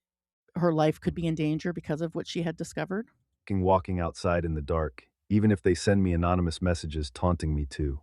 her life could be in danger because of what she had discovered. Walking outside in the dark, even if they send me anonymous messages taunting me too.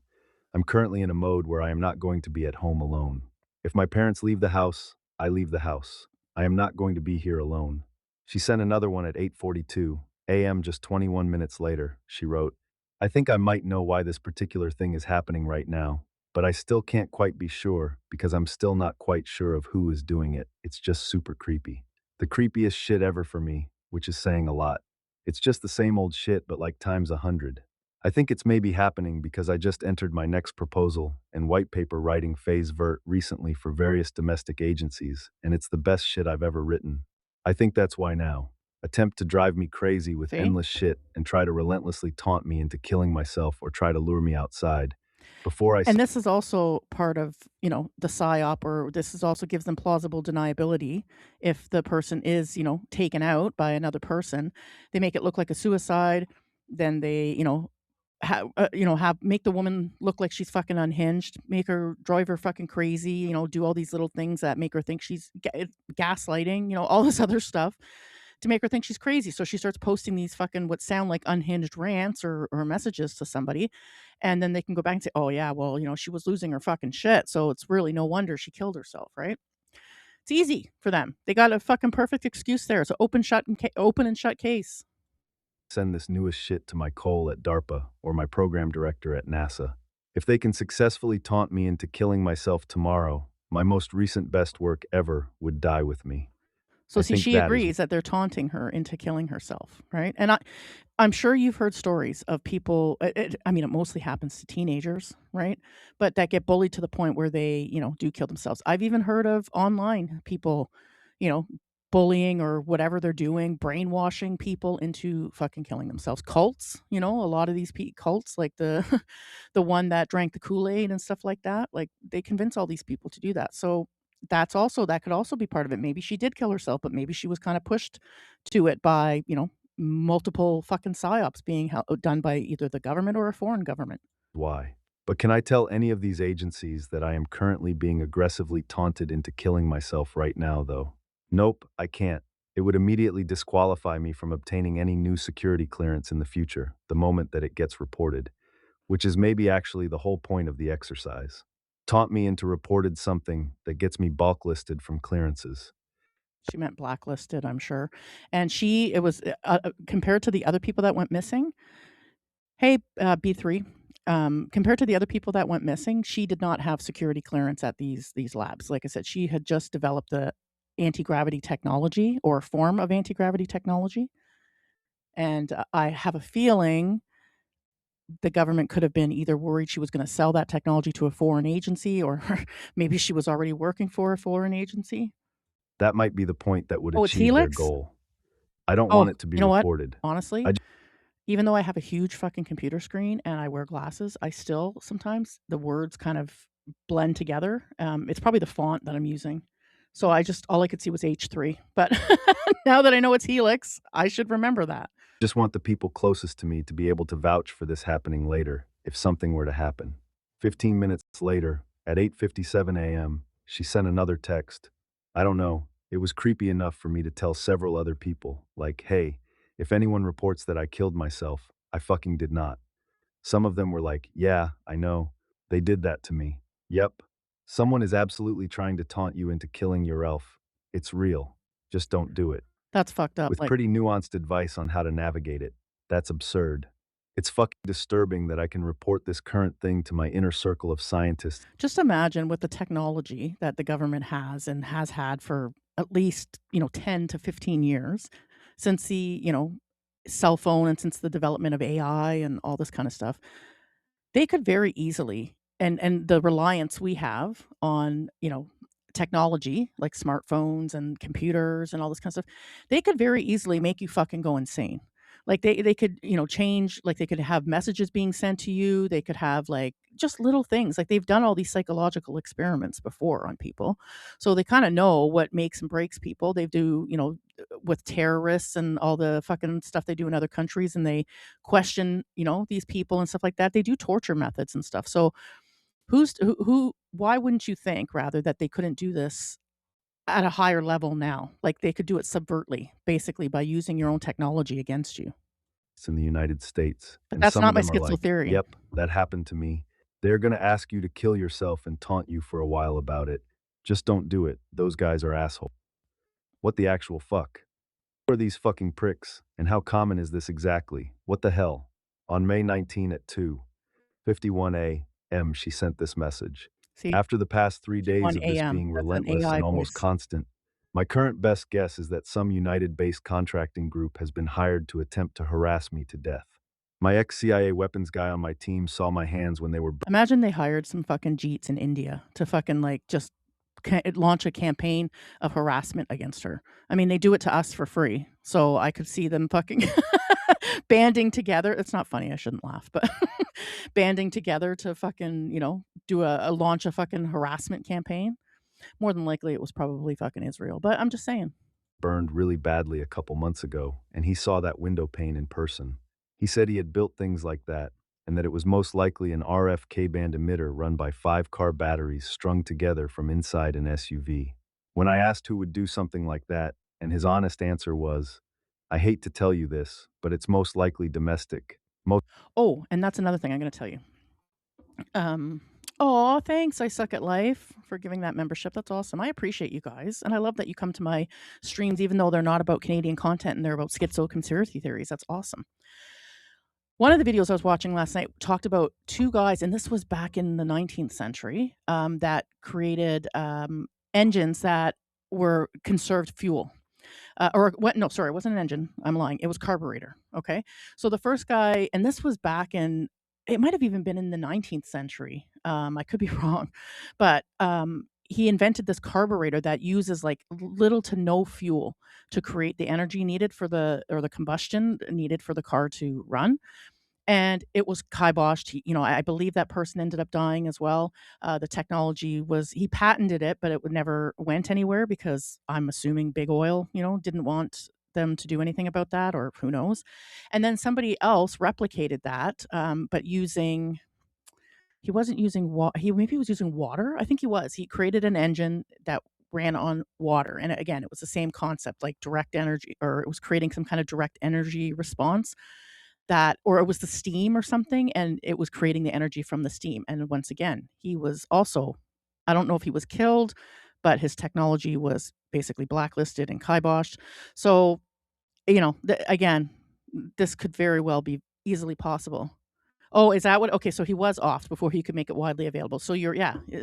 I'm currently in a mode where I am not going to be at home alone. If my parents leave the house, I leave the house. I am not going to be here alone. She sent another one at 8:42 a.m. just 21 minutes later. She wrote, I think I might know why this particular thing is happening right now, but I still can't quite be sure because I'm still not quite sure of who is doing it. It's just super creepy. The creepiest shit ever for me, which is saying a lot. It's just the same old shit, but like times 100. I think it's maybe happening because I just entered my next proposal and white paper writing phase vert recently for various domestic agencies, and it's the best shit I've ever written. I think that's why now. Attempt to drive me crazy with See? endless shit and try to relentlessly taunt me into killing myself or try to lure me outside. Before I And this is also part of, the psyop, or this is also gives them plausible deniability. If the person is, taken out by another person, they make it look like a suicide. Then they, have make the woman look like she's fucking unhinged, make her drive her fucking crazy, do all these little things that make her think she's gaslighting, all this other stuff to make her think she's crazy. So she starts posting these fucking what sound like unhinged rants or messages to somebody. And then they can go back and say, oh, yeah, well, she was losing her fucking shit. So it's really no wonder she killed herself, right? It's easy for them. They got a fucking perfect excuse there. It's an open and shut case. send this newest shit to my Cole at DARPA or my program director at NASA. If they can successfully taunt me into killing myself tomorrow, my most recent best work ever would die with me. So I see, think she that is agrees that they're taunting her into killing herself, right? And I'm sure you've heard stories of people. I mean, it mostly happens to teenagers, right? But that get bullied to the point where they, do kill themselves. I've even heard of online people, you know, bullying or whatever they're doing, brainwashing people into fucking killing themselves. Cults, a lot of these cults, like the the one that drank the Kool-Aid and stuff like that, like they convince all these people to do that. So that could also be part of it. Maybe she did kill herself, but maybe she was kind of pushed to it by, multiple fucking psyops being done by either the government or a foreign government. why. But can I tell any of these agencies that I am currently being aggressively taunted into killing myself right now, though? Nope, I can't. It would immediately disqualify me from obtaining any new security clearance in the future, the moment that it gets reported, which is maybe actually the whole point of the exercise. Taunt me into reported something that gets me bulk listed from clearances. She meant blacklisted, I'm sure. And it was compared to the other people that went missing. Hey, B3. Compared to the other people that went missing, she did not have security clearance at these labs. Like I said, she had just developed the anti-gravity technology or a form of anti-gravity technology. And I have a feeling the government could have been either worried she was going to sell that technology to a foreign agency, or maybe she was already working for a foreign agency. That might be the point that would Oh, it's achieve their Helix? goal. I don't Oh, want it to be you know what? reported. Honestly, I even though I have a huge fucking computer screen and I wear glasses, I still sometimes the words kind of blend together. It's probably the font that I'm using. So all I could see was H3. But now that I know it's Helix, I should remember that. just want the people closest to me to be able to vouch for this happening later, if something were to happen. 15 minutes later, at 8:57 a.m., she sent another text. I don't know. It was creepy enough for me to tell several other people, like, hey, if anyone reports that I killed myself, I fucking did not. Some of them were like, yeah, I know. They did that to me. Yep. Someone is absolutely trying to taunt you into killing your elf. It's real. Just don't do it. That's fucked up. With Like, pretty nuanced advice on how to navigate it. That's absurd. It's fucking disturbing that I can report this current thing to my inner circle of scientists. just imagine with the technology that the government has and has had for at least, 10 to 15 years since the, cell phone and since the development of AI and all this kind of stuff. They could very easily, and the reliance we have on, technology like smartphones and computers and all this kind of stuff, they could very easily make you fucking go insane. Like they could, change, like they could have messages being sent to you. They could have like just little things. Like they've done all these psychological experiments before on people. So they kind of know what makes and breaks people. They do, with terrorists and all the fucking stuff they do in other countries, and they question, these people and stuff like that. They do torture methods and stuff. So why wouldn't you think rather that they couldn't do this at a higher level now. Like they could do it subvertly, basically by using your own technology against you. in the United States, But and that's some not of my them are schizo like, theory. yep, that happened to me. They're going to ask you to kill yourself and taunt you for a while about it. Just don't do it. Those guys are assholes. What the actual fuck? Who are these fucking pricks? And how common is this exactly? What the hell? On May 19 at 2:51 a.m., she sent this message. See, After the past 3 days 1 of this a.m. being That's an relentless AI and almost voice. constant, my current best guess is that some United-based contracting group has been hired to attempt to harass me to death. My ex-CIA weapons guy on my team saw my hands when they were Imagine they hired some fucking Jeets in India to fucking like just launch a campaign of harassment against her. I mean, they do it to us for free. So I could see them fucking banding together. It's not funny. I shouldn't laugh, but banding together to fucking, do a launch a fucking harassment campaign. More than likely, it was probably fucking Israel. But I'm just saying. burned really badly a couple months ago, and he saw that window pane in person. He said he had built things like that, and that it was most likely an RF K-band emitter run by 5-car batteries strung together from inside an SUV. When I asked who would do something like that, and his honest answer was, I hate to tell you this, but it's most likely domestic. Oh, and that's another thing I'm going to tell you. Um, oh, thanks. I suck at life for giving that membership. That's awesome. I appreciate you guys. And I love that you come to my streams, even though they're not about Canadian content and they're about schizo conspiracy theories. That's awesome. One of the videos I was watching last night talked about two guys, and this was back in the 19th century, that created engines that were conserved fuel. Or what? No, sorry, it wasn't an engine. I'm lying. It was carburetor. Okay. So the first guy, and this was back in, it might have even been in the 19th century. I could be wrong, but he invented this carburetor that uses like little to no fuel to create the energy needed for the combustion needed for the car to run. And it was kiboshed. I believe that person ended up dying as well. The technology was, he patented it, but it would never went anywhere because I'm assuming big oil, didn't want them to do anything about that, or who knows. And then somebody else replicated that, but he wasn't using water. Maybe he was using water. I think he was. He created an engine that ran on water. And again, it was the same concept, like direct energy, or it was creating some kind of direct energy response that, or it was the steam or something, and it was creating the energy from the steam. And once again, he was also, I don't know if he was killed, but his technology was basically blacklisted and kiboshed. So, again, this could very well be easily possible. Oh, is that what? Okay, so he was off before he could make it widely available. So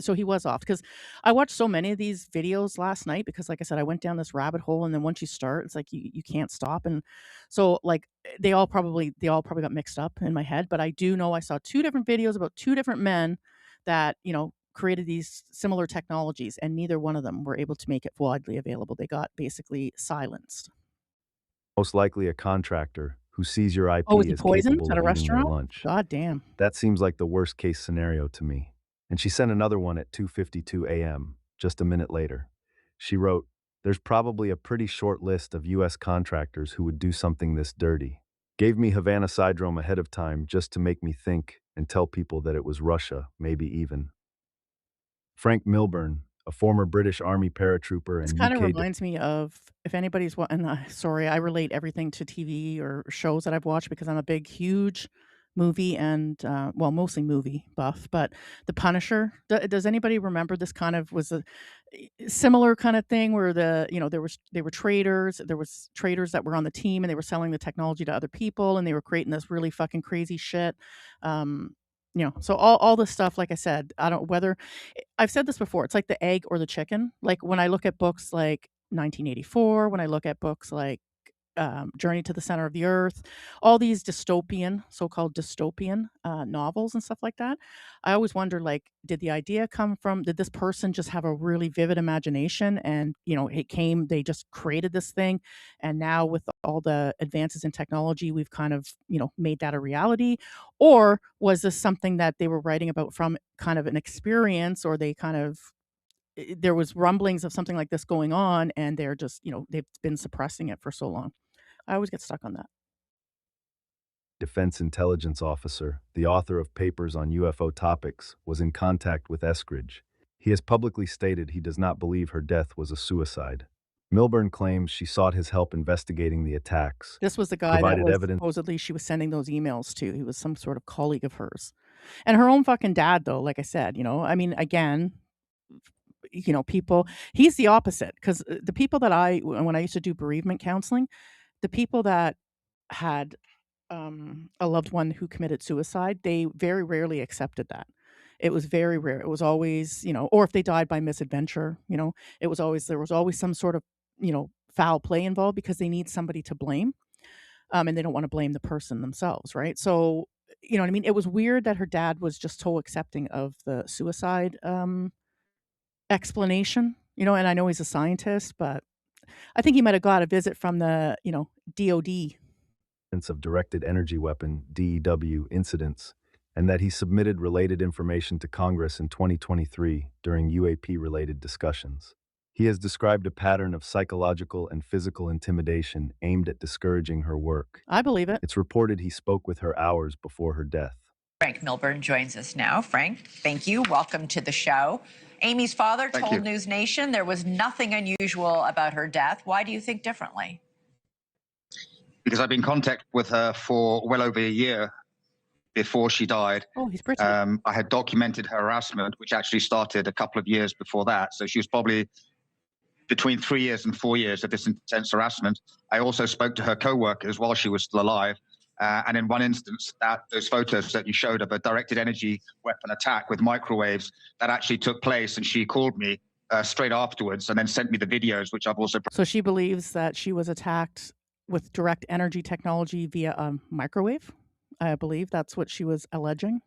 so he was off because I watched so many of these videos last night because, like I said, I went down this rabbit hole, and then once you start, it's like you can't stop. And so, like, they all probably got mixed up in my head. But I do know I saw two different videos about two different men that created these similar technologies, and neither one of them were able to make it widely available. They got basically silenced. Most likely a contractor who sees your Oh, was IP he is poisoned capable at a of eating your restaurant? lunch. God damn. That seems like the worst case scenario to me. And she sent another one at 2:52 a.m., just a minute later. She wrote, there's probably a pretty short list of US contractors who would do something this dirty. Gave me Havana Syndrome ahead of time just to make me think and tell people that it was Russia, maybe even. Frank Milburn, a former British Army paratrooper This and kind of UK reminds me of, if anybody's and sorry, I relate everything to TV or shows that I've watched because I'm a big, huge movie and well, mostly movie buff. But The Punisher. Does anybody remember this kind of was a similar kind of thing where they were traders. There was traders that were on the team and they were selling the technology to other people and they were creating this really fucking crazy shit. So all this stuff, like I said, I don't whether I've said this before, it's like the egg or the chicken. Like, when I look at books like 1984, when I look at books like, Journey to the Center of the Earth, all these so-called dystopian, novels and stuff like that, I always wonder, like, did this person just have a really vivid imagination and, they just created this thing, and now with all the advances in technology, we've kind of, made that a reality? Or was this something that they were writing about from kind of an experience, or they kind of there was rumblings of something like this going on, and they're just, they've been suppressing it for so long. I always get stuck on that. defense intelligence officer, the author of papers on UFO topics, was in contact with Eskridge. He has publicly stated he does not believe her death was a suicide. Milburn claims she sought his help investigating the attacks, This was the guy that provided was evidence supposedly she was sending those emails to. He was some sort of colleague of hers. And her own fucking dad, though, like I said, I mean, again, people, he's the opposite because the people that when I used to do bereavement counseling, the people that had a loved one who committed suicide, they very rarely accepted that. It was very rare. It was always, or if they died by misadventure, there was always some sort of, foul play involved because they need somebody to blame. And they don't want to blame the person themselves, right? So, you know what I mean? It was weird that her dad was just so accepting of the suicide explanation, and I know he's a scientist, but I think he might have got a visit from the, DOD. of directed energy weapon DEW incidents, and that he submitted related information to Congress in 2023 during UAP-related discussions. He has described a pattern of psychological and physical intimidation aimed at discouraging her work. I believe it. It's reported he spoke with her hours before her death. Frank Milburn joins us now. Frank, thank you. Welcome to the show. Amy's father told News Nation there was nothing unusual about her death. Why do you think differently? Because I've been in contact with her for well over a year before she died. Oh, he's pretty. I had documented her harassment, which actually started a couple of years before that. So she was probably between 3 years and 4 years of this intense harassment. I also spoke to her co-workers while she was still alive. And in one instance, those photos that you showed of a directed energy weapon attack with microwaves, that actually took place. And she called me straight afterwards and then sent me the videos, which I've also... So she believes that she was attacked with direct energy technology via a microwave. I believe that's what she was alleging.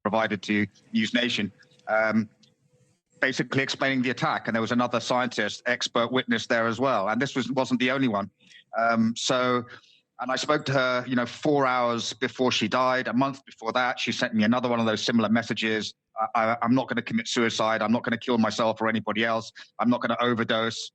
Provided to News Nation, basically explaining the attack. And there was another scientist, expert witness there as well. And this wasn't the only one. And I spoke to her, 4 hours before she died. A month before that, she sent me another one of those similar messages. I'm not going to commit suicide. I'm not going to kill myself or anybody else. I'm not going to overdose.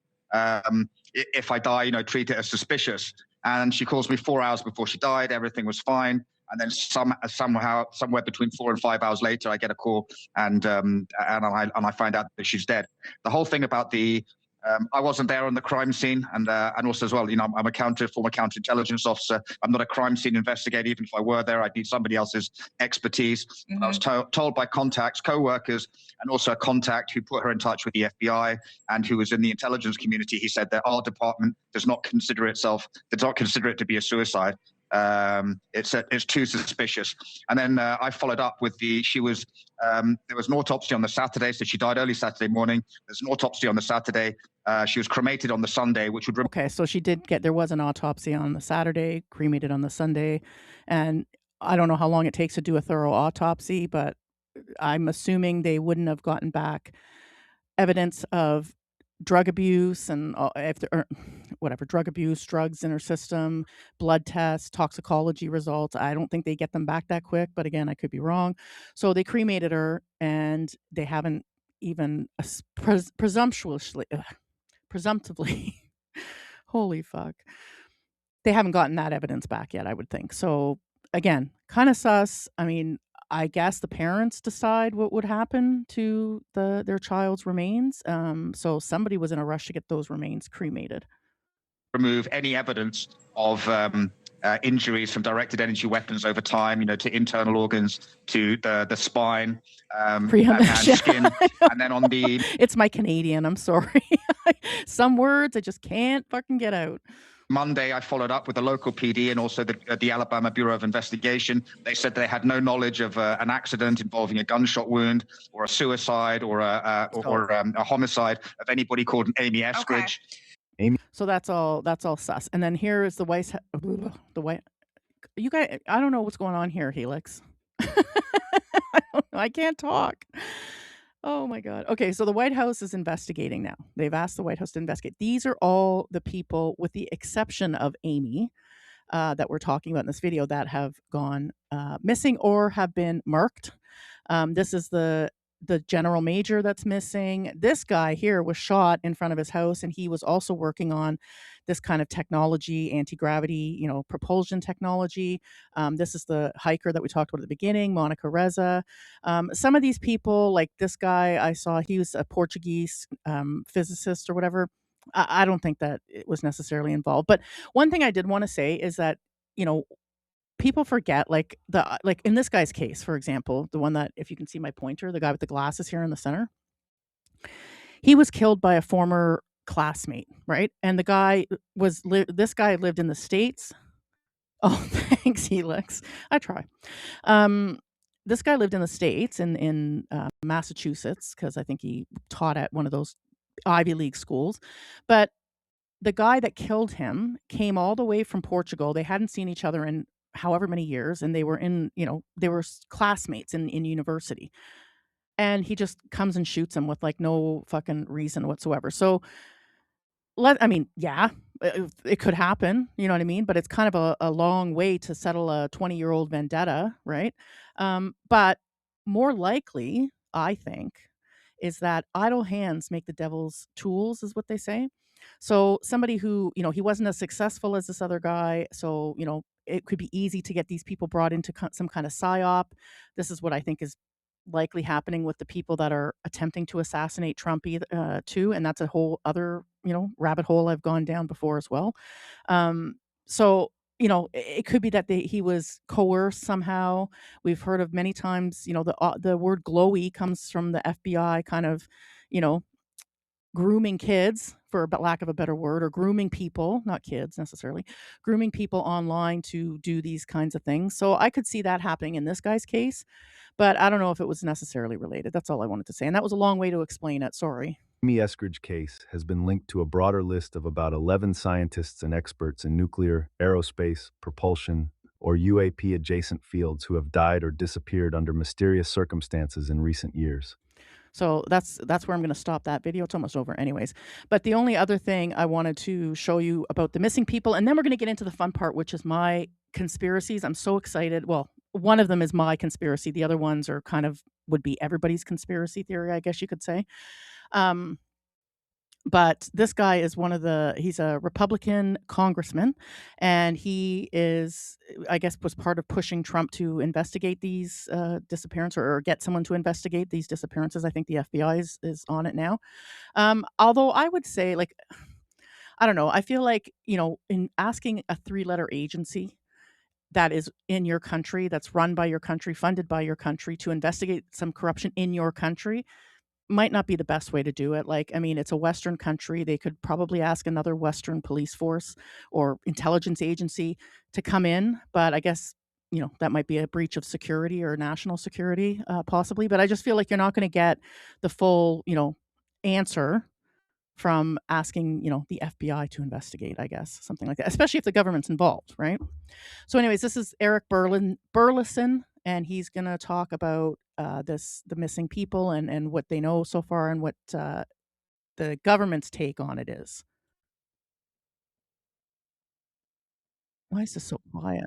If I die, treat it as suspicious. And she calls me 4 hours before she died. Everything was fine. And then somewhere between 4 and 5 hours later, I get a call and I find out that she's dead. The whole thing about I wasn't there on the crime scene, and also as well, I'm a former counterintelligence officer. I'm not a crime scene investigator. Even if I were there, I'd need somebody else's expertise. Mm-hmm. I was told by contacts, co-workers, and also a contact who put her in touch with the FBI and who was in the intelligence community. He said that our department does not consider it to be a suicide. It's too suspicious. And then I followed up with there was an autopsy on the Saturday, so she died early Saturday morning. There's an autopsy on the Saturday. She was cremated on the Sunday, which would... Okay, so there was an autopsy on the Saturday, cremated on the Sunday. And I don't know how long it takes to do a thorough autopsy, but I'm assuming they wouldn't have gotten back evidence of drug abuse and drug abuse, drugs in her system, blood tests, toxicology results. I don't think they get them back that quick, but again, I could be wrong. So they cremated her and they haven't even presumptively, holy fuck, they haven't gotten that evidence back yet, I would think. So again, kind of sus. I mean, I guess the parents decide what would happen to their child's remains. So somebody was in a rush to get those remains cremated. Remove any evidence of injuries from directed energy weapons over time, to internal organs, to the spine, and skin. And then on the... It's my Canadian, I'm sorry. Some words I just can't fucking get out. Monday, I followed up with the local PD and also the Alabama Bureau of Investigation. They said they had no knowledge of an accident involving a gunshot wound or a suicide or a homicide of anybody called Amy Eskridge. Okay. So that's all sus. And then here is you guys, I don't know what's going on here, Helix. I can't talk. Oh my God. Okay, so the White House is investigating now. They've asked the White House to investigate. These are all the people, with the exception of Amy, that we're talking about in this video, that have gone missing or have been marked. This is the the general major that's missing. This guy here was shot in front of his house, and he was also working on this kind of technology, anti-gravity, propulsion technology. This is the hiker that we talked about at the beginning, Monica Reza. Some of these people, like this guy I saw, he was a Portuguese physicist or whatever. I don't think that it was necessarily involved. But one thing I did want to say is that, you know, people forget, like in this guy's case, for example, the one that, if you can see my pointer, the guy with the glasses here in the center, he was killed by a former classmate, right? And the guy this guy lived in the States. Oh, thanks, Helix. I try. Um, this guy lived in the States in Massachusetts, because I think he taught at one of those Ivy League schools. But the guy that killed him came all the way from Portugal. They hadn't seen each other in however many years, and they were classmates in university. And he just comes and shoots him with like no fucking reason whatsoever. So yeah, it could happen, you know what I mean? But it's kind of a long way to settle a 20-year-old vendetta, right? But more likely, I think, is that idle hands make the devil's tools, is what they say. So somebody who, he wasn't as successful as this other guy. So, it could be easy to get these people brought into some kind of psyop. This is what I think is likely happening with the people that are attempting to assassinate Trump too. And that's a whole other, rabbit hole I've gone down before as well. So, it could be that he was coerced somehow. We've heard of many times, the word glowy comes from the FBI kind of, you know, grooming kids, for lack of a better word, or grooming people, not kids necessarily, grooming people online to do these kinds of things. So I could see that happening in this guy's case, but I don't know if it was necessarily related. That's all I wanted to say. And that was a long way to explain it. Sorry. Amy Eskridge case has been linked to a broader list of about 11 scientists and experts in nuclear, aerospace, propulsion, or UAP adjacent fields who have died or disappeared under mysterious circumstances in recent years. So that's where I'm going to stop that video. It's almost over anyways. But the only other thing I wanted to show you about the missing people, and then we're going to get into the fun part, which is my conspiracies. I'm so excited. Well, one of them is my conspiracy. The other ones are would be everybody's conspiracy theory, I guess you could say. But this guy is he's a Republican congressman, and he is, I guess, was part of pushing Trump to investigate these disappearances, or get someone to investigate these disappearances. I think the FBI is on it now. Although I would say, like, I don't know, I feel like, in asking a 3-letter agency that is in your country, that's run by your country, funded by your country, to investigate some corruption in your country, might not be the best way to do it. Like, I mean, it's a Western country. They could probably ask another Western police force or intelligence agency to come in. But I guess, that might be a breach of security or national security, possibly. But I just feel like you're not going to get the full, answer from asking, the FBI to investigate, I guess, something like that, especially if the government's involved, right? So anyways, this is Eric Burleson, and he's going to talk about the missing people and what they know so far, and what the government's take on it is. Why is this so quiet?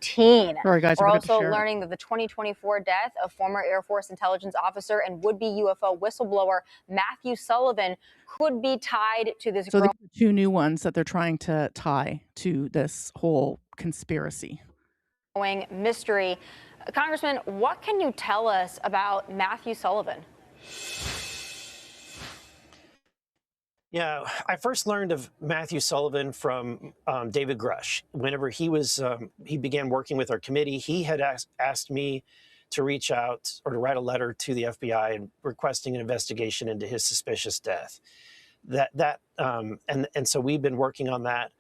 Sorry, guys. We're I forgot to also share it. learning that the 2024 death of former Air Force intelligence officer and would-be UFO whistleblower Matthew Sullivan could be tied to this. So the two new ones that they're trying to tie to this whole conspiracy. Growing mystery. Congressman, what can you tell us about Matthew Sullivan? Yeah, I first learned of Matthew Sullivan from David Grush. Whenever he began working with our committee, he had asked me to reach out or to write a letter to the FBI and requesting an investigation into his suspicious death. And so we've been working on that.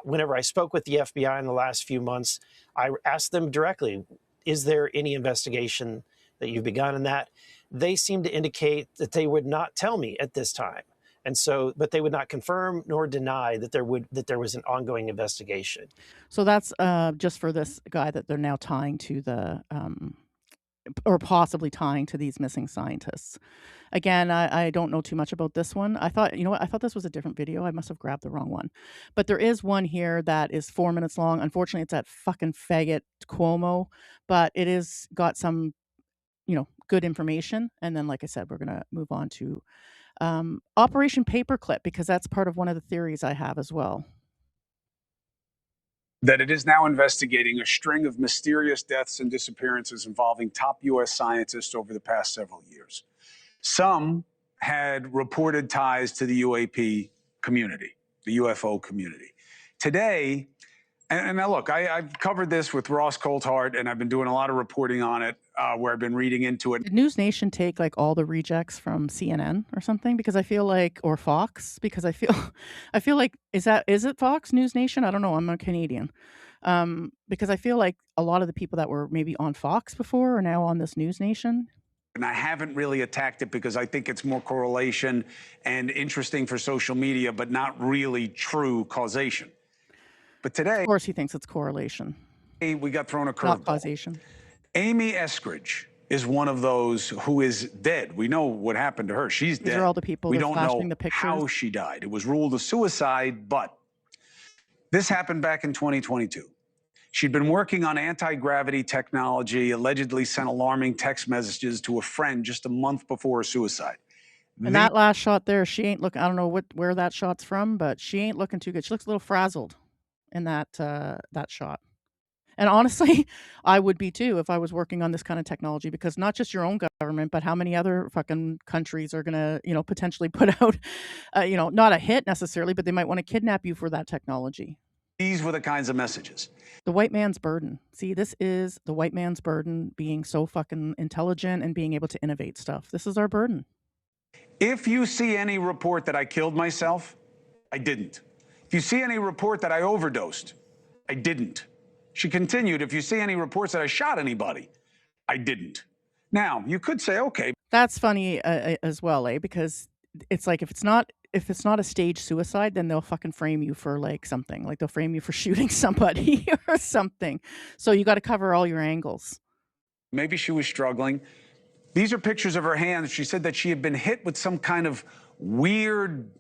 Whenever I spoke with the FBI in the last few months, I asked them directly, is there any investigation that you've begun in that? They seem to indicate that they would not tell me at this time. And so, but they would not confirm nor deny that there was an ongoing investigation. So that's just for this guy that they're now tying to or possibly tying to these missing scientists. Again, I don't know too much about this one. I thought, you know what? I thought this was a different video. I must have grabbed the wrong one. But there is one here that is 4 minutes long. Unfortunately, it's that fucking faggot Cuomo, but it is got some, good information. And then, like I said, we're going to move on to Operation Paperclip, because that's part of one of the theories I have as well. That it is now investigating a string of mysterious deaths and disappearances involving top U.S. scientists over the past several years. Some had reported ties to the UAP community, the UFO community. Today, and now look, I've covered this with Ross Coulthart, and I've been doing a lot of reporting on it, where I've been reading into it. Did News Nation take like all the rejects from CNN or something? Because I feel like, or Fox, because I feel like, is it Fox News Nation? I don't know. I'm a Canadian. Because I feel like a lot of the people that were maybe on Fox before are now on this News Nation. And I haven't really attacked it because I think it's more correlation and interesting for social media, but not really true causation. But today, Of course, he thinks it's correlation, we got thrown a not curveball. causation. Amy Eskridge is one of those who is dead. We know what happened to her. She's These dead. are all the people We they're don't flashing know the how pictures. she died. It was ruled a suicide, but this happened back in 2022. She'd been working on anti-gravity technology, allegedly sent alarming text messages to a friend just a month before her suicide. And that last shot there, she ain't looking. I don't know where that shot's from, but she ain't looking too good. She looks a little frazzled in that shot. And honestly, I would be too if I was working on this kind of technology, because not just your own government, but how many other fucking countries are gonna, potentially put out, not a hit necessarily, but they might want to kidnap you for that technology. These were the kinds of messages. The white man's burden. See, this is the white man's burden, being so fucking intelligent and being able to innovate stuff. This is our burden. If you see any report that I killed myself, I didn't. If you see any report that I overdosed, I didn't. She continued, if you see any reports that I shot anybody, I didn't. Now, you could say, okay. That's funny as well, because it's like if it's not a staged suicide, then they'll fucking frame you for like something. Like they'll frame you for shooting somebody or something. So you got to cover all your angles. Maybe she was struggling. These are pictures of her hands. She said that she had been hit with some kind of weird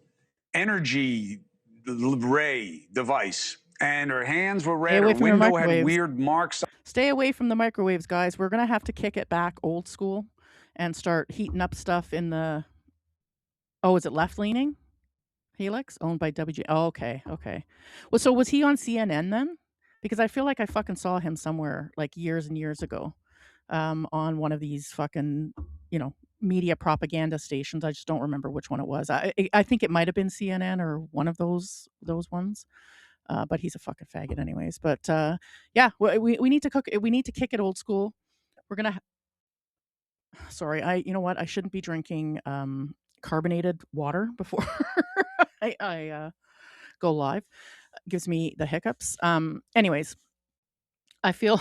energy ray device, and her hands were red. Her window had weird marks. Stay away from the microwaves, guys. We're gonna have to kick it back old school and start heating up stuff in the. Oh, is it left leaning? Helix, owned by WG. Oh, okay. Well, so was he on CNN then? Because I feel like I fucking saw him somewhere like years and years ago, on one of these fucking, media propaganda stations. I just don't remember which one it was. I think it might have been CNN or one of those ones. But he's a fucking faggot anyways. But yeah, we need to cook. We need to kick it old school. We're gonna. Sorry, you know what? I shouldn't be drinking carbonated water before I go live. It gives me the hiccups. Anyways, I feel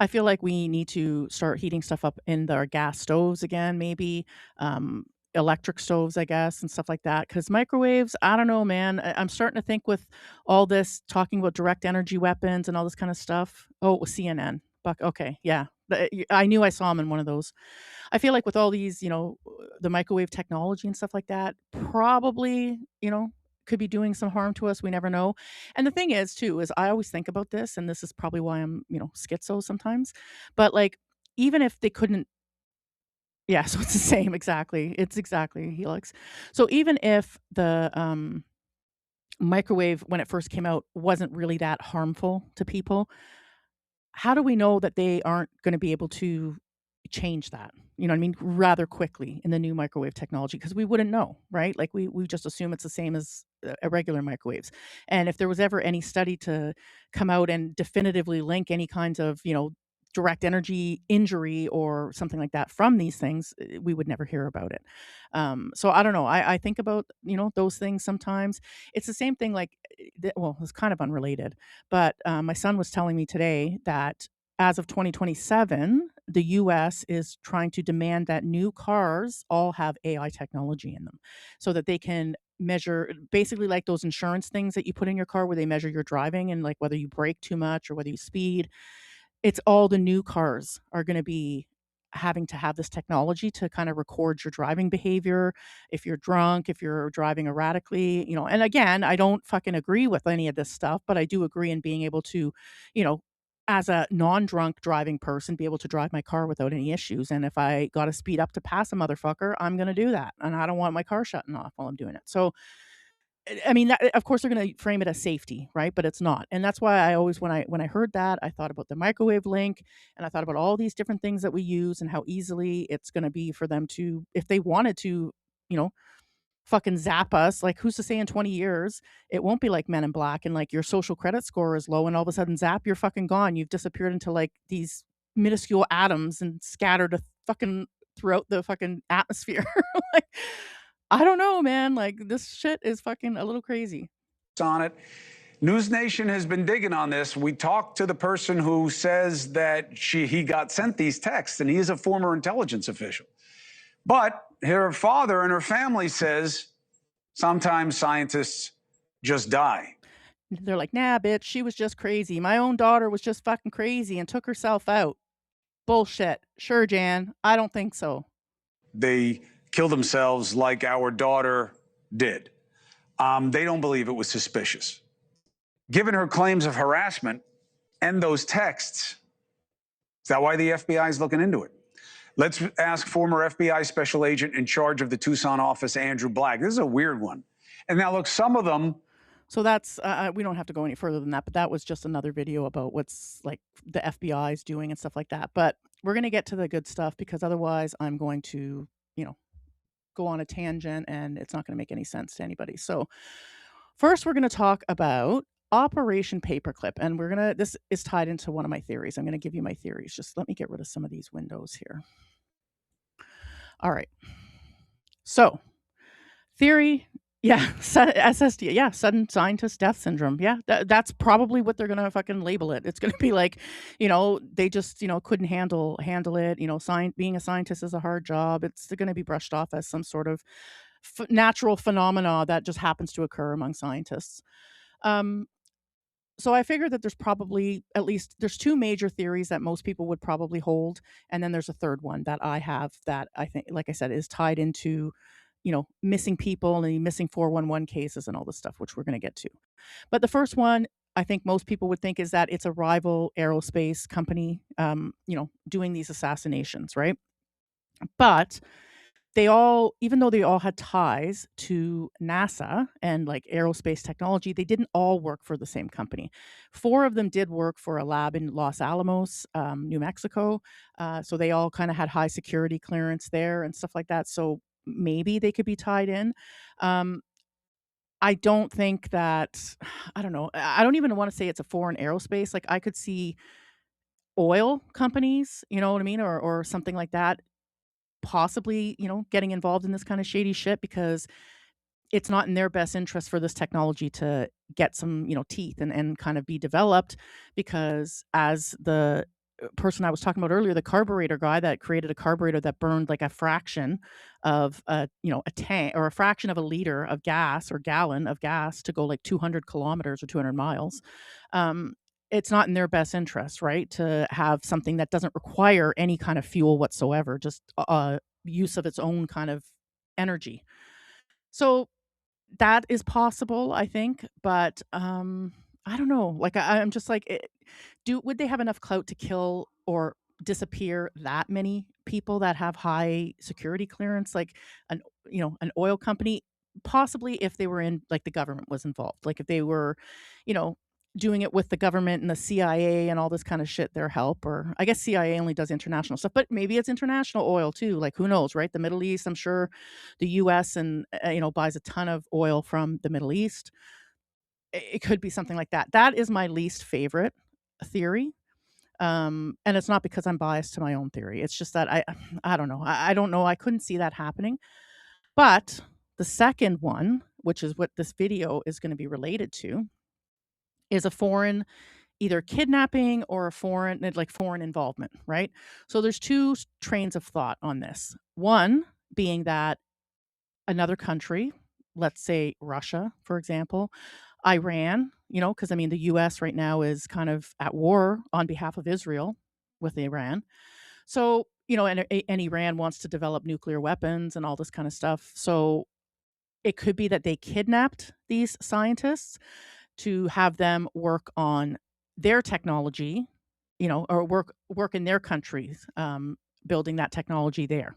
I feel like we need to start heating stuff up in our gas stoves again, maybe. Electric stoves, I guess, and stuff like that. Because microwaves, I don't know, man. I'm starting to think with all this talking about direct energy weapons and all this kind of stuff. Oh, it was CNN. Buck. Okay, yeah. I knew I saw him in one of those. I feel like with all these, the microwave technology and stuff like that, probably, could be doing some harm to us. We never know. And the thing is, too, is I always think about this, and this is probably why I'm, schizo sometimes. But like, even if they couldn't. Yeah, so it's the same, exactly. It's exactly Helix. So even if the microwave, when it first came out, wasn't really that harmful to people, how do we know that they aren't going to be able to change that? You know what I mean? Rather quickly in the new microwave technology, because we wouldn't know, right? Like we just assume it's the same as regular microwaves. And if there was ever any study to come out and definitively link any kinds of, direct energy injury or something like that from these things, we would never hear about it. So I don't know. I think about, those things sometimes. It's the same thing like, well, it's kind of unrelated, but my son was telling me today that as of 2027, the US is trying to demand that new cars all have AI technology in them so that they can measure, basically like those insurance things that you put in your car where they measure your driving and like whether you brake too much or whether you speed. it's all the new cars are going to be having to have this technology to kind of record your driving behavior, if you're drunk, if you're driving erratically, and again, I don't fucking agree with any of this stuff, but I do agree in being able to, you know, as a non-drunk driving person, be able to drive my car without any issues. And if I got to speed up to pass a motherfucker, I'm going to do that. And I don't want my car shutting off while I'm doing it. So I mean, that, of course, they're going to frame it as safety, right? But it's not, and that's why I always, when I heard that, I thought about the microwave link, and I thought about all these different things that we use and how easily it's going to be for them to, if they wanted to, you know, fucking zap us. Like, who's to say in 20 years it won't be like Men in Black, and like your social credit score is low, and all of a sudden, zap, you're fucking gone. You've disappeared into like these minuscule atoms and scattered fucking throughout the fucking atmosphere. Like, I don't know, man. Like, this shit is fucking a little crazy. On it. News Nation has been digging on this. We talked to the person who says that he got sent these texts, and he is a former intelligence official. But her father and her family says sometimes scientists just die. They're like, nah, bitch, she was just crazy. My own daughter was just fucking crazy and took herself out. Bullshit. Sure, Jan. I don't think so. They kill themselves like our daughter did. They don't believe it was suspicious. Given her claims of harassment and those texts, is that why the FBI is looking into it? Let's ask former FBI special agent in charge of the Tucson office, Andrew Black. This is a weird one. And now, look, some of them. So that's, we don't have to go any further than that, but that was just another video about what's like the FBI is doing and stuff like that. But we're going to get to the good stuff, because otherwise I'm going to, go on a tangent and it's not going to make any sense to anybody. So first we're going to talk about Operation Paperclip, and this is tied into one of my theories. I'm going to give you my theories. Just let me get rid of some of these windows here. All right. So, theory, yeah, SSD, yeah, sudden scientist death syndrome. Yeah, that's probably what they're going to fucking label it. It's going to be like, they just, couldn't handle it. Being a scientist is a hard job. It's going to be brushed off as some sort of natural phenomena that just happens to occur among scientists. So I figured that there's two major theories that most people would probably hold, and then there's a third one that I have that I think, like I said, is tied into, missing people and missing 411 cases and all this stuff, which we're going to get to. But the first one, I think most people would think, is that it's a rival aerospace company, doing these assassinations, right? But even though they all had ties to NASA and like aerospace technology, they didn't all work for the same company. 4 of them did work for a lab in Los Alamos, New Mexico. So they all kind of had high security clearance there and stuff like that. So maybe they could be tied in. I don't think that, I don't know. I don't even want to say it's a foreign aerospace. Like, I could see oil companies, you know what I mean? Or something like that, possibly, getting involved in this kind of shady shit, because it's not in their best interest for this technology to get some, teeth and kind of be developed, because as the person I was talking about earlier, the carburetor guy that created a carburetor that burned like a fraction of a tank, or a fraction of a liter of gas or gallon of gas to go like 200 kilometers or 200 miles. It's not in their best interest, right, to have something that doesn't require any kind of fuel whatsoever, just use of its own kind of energy. So that is possible, I think, but I don't know. Like, I'm just like, would they have enough clout to kill or disappear that many people that have high security clearance, like an oil company? Possibly, if they were in, like, the government was involved, like if they were, you know, doing it with the government and the CIA and all this kind of shit, their help. Or I guess CIA only does international stuff, but maybe it's international oil too. Like, who knows, right? The Middle East, I'm sure the US and buys a ton of oil from the Middle East. It could be something like that. That is my least favorite theory. And it's not because I'm biased to my own theory. It's just that I don't know. I don't know. I couldn't see that happening. But the second one, which is what this video is going to be related to, is a foreign, either kidnapping or a foreign involvement, right? So there's two trains of thought on this. One being that another country, let's say Russia, for example, Iran, because I mean, the US right now is kind of at war on behalf of Israel with Iran. So, and Iran wants to develop nuclear weapons and all this kind of stuff. So it could be that they kidnapped these scientists to have them work on their technology, or work in their countries, building that technology there.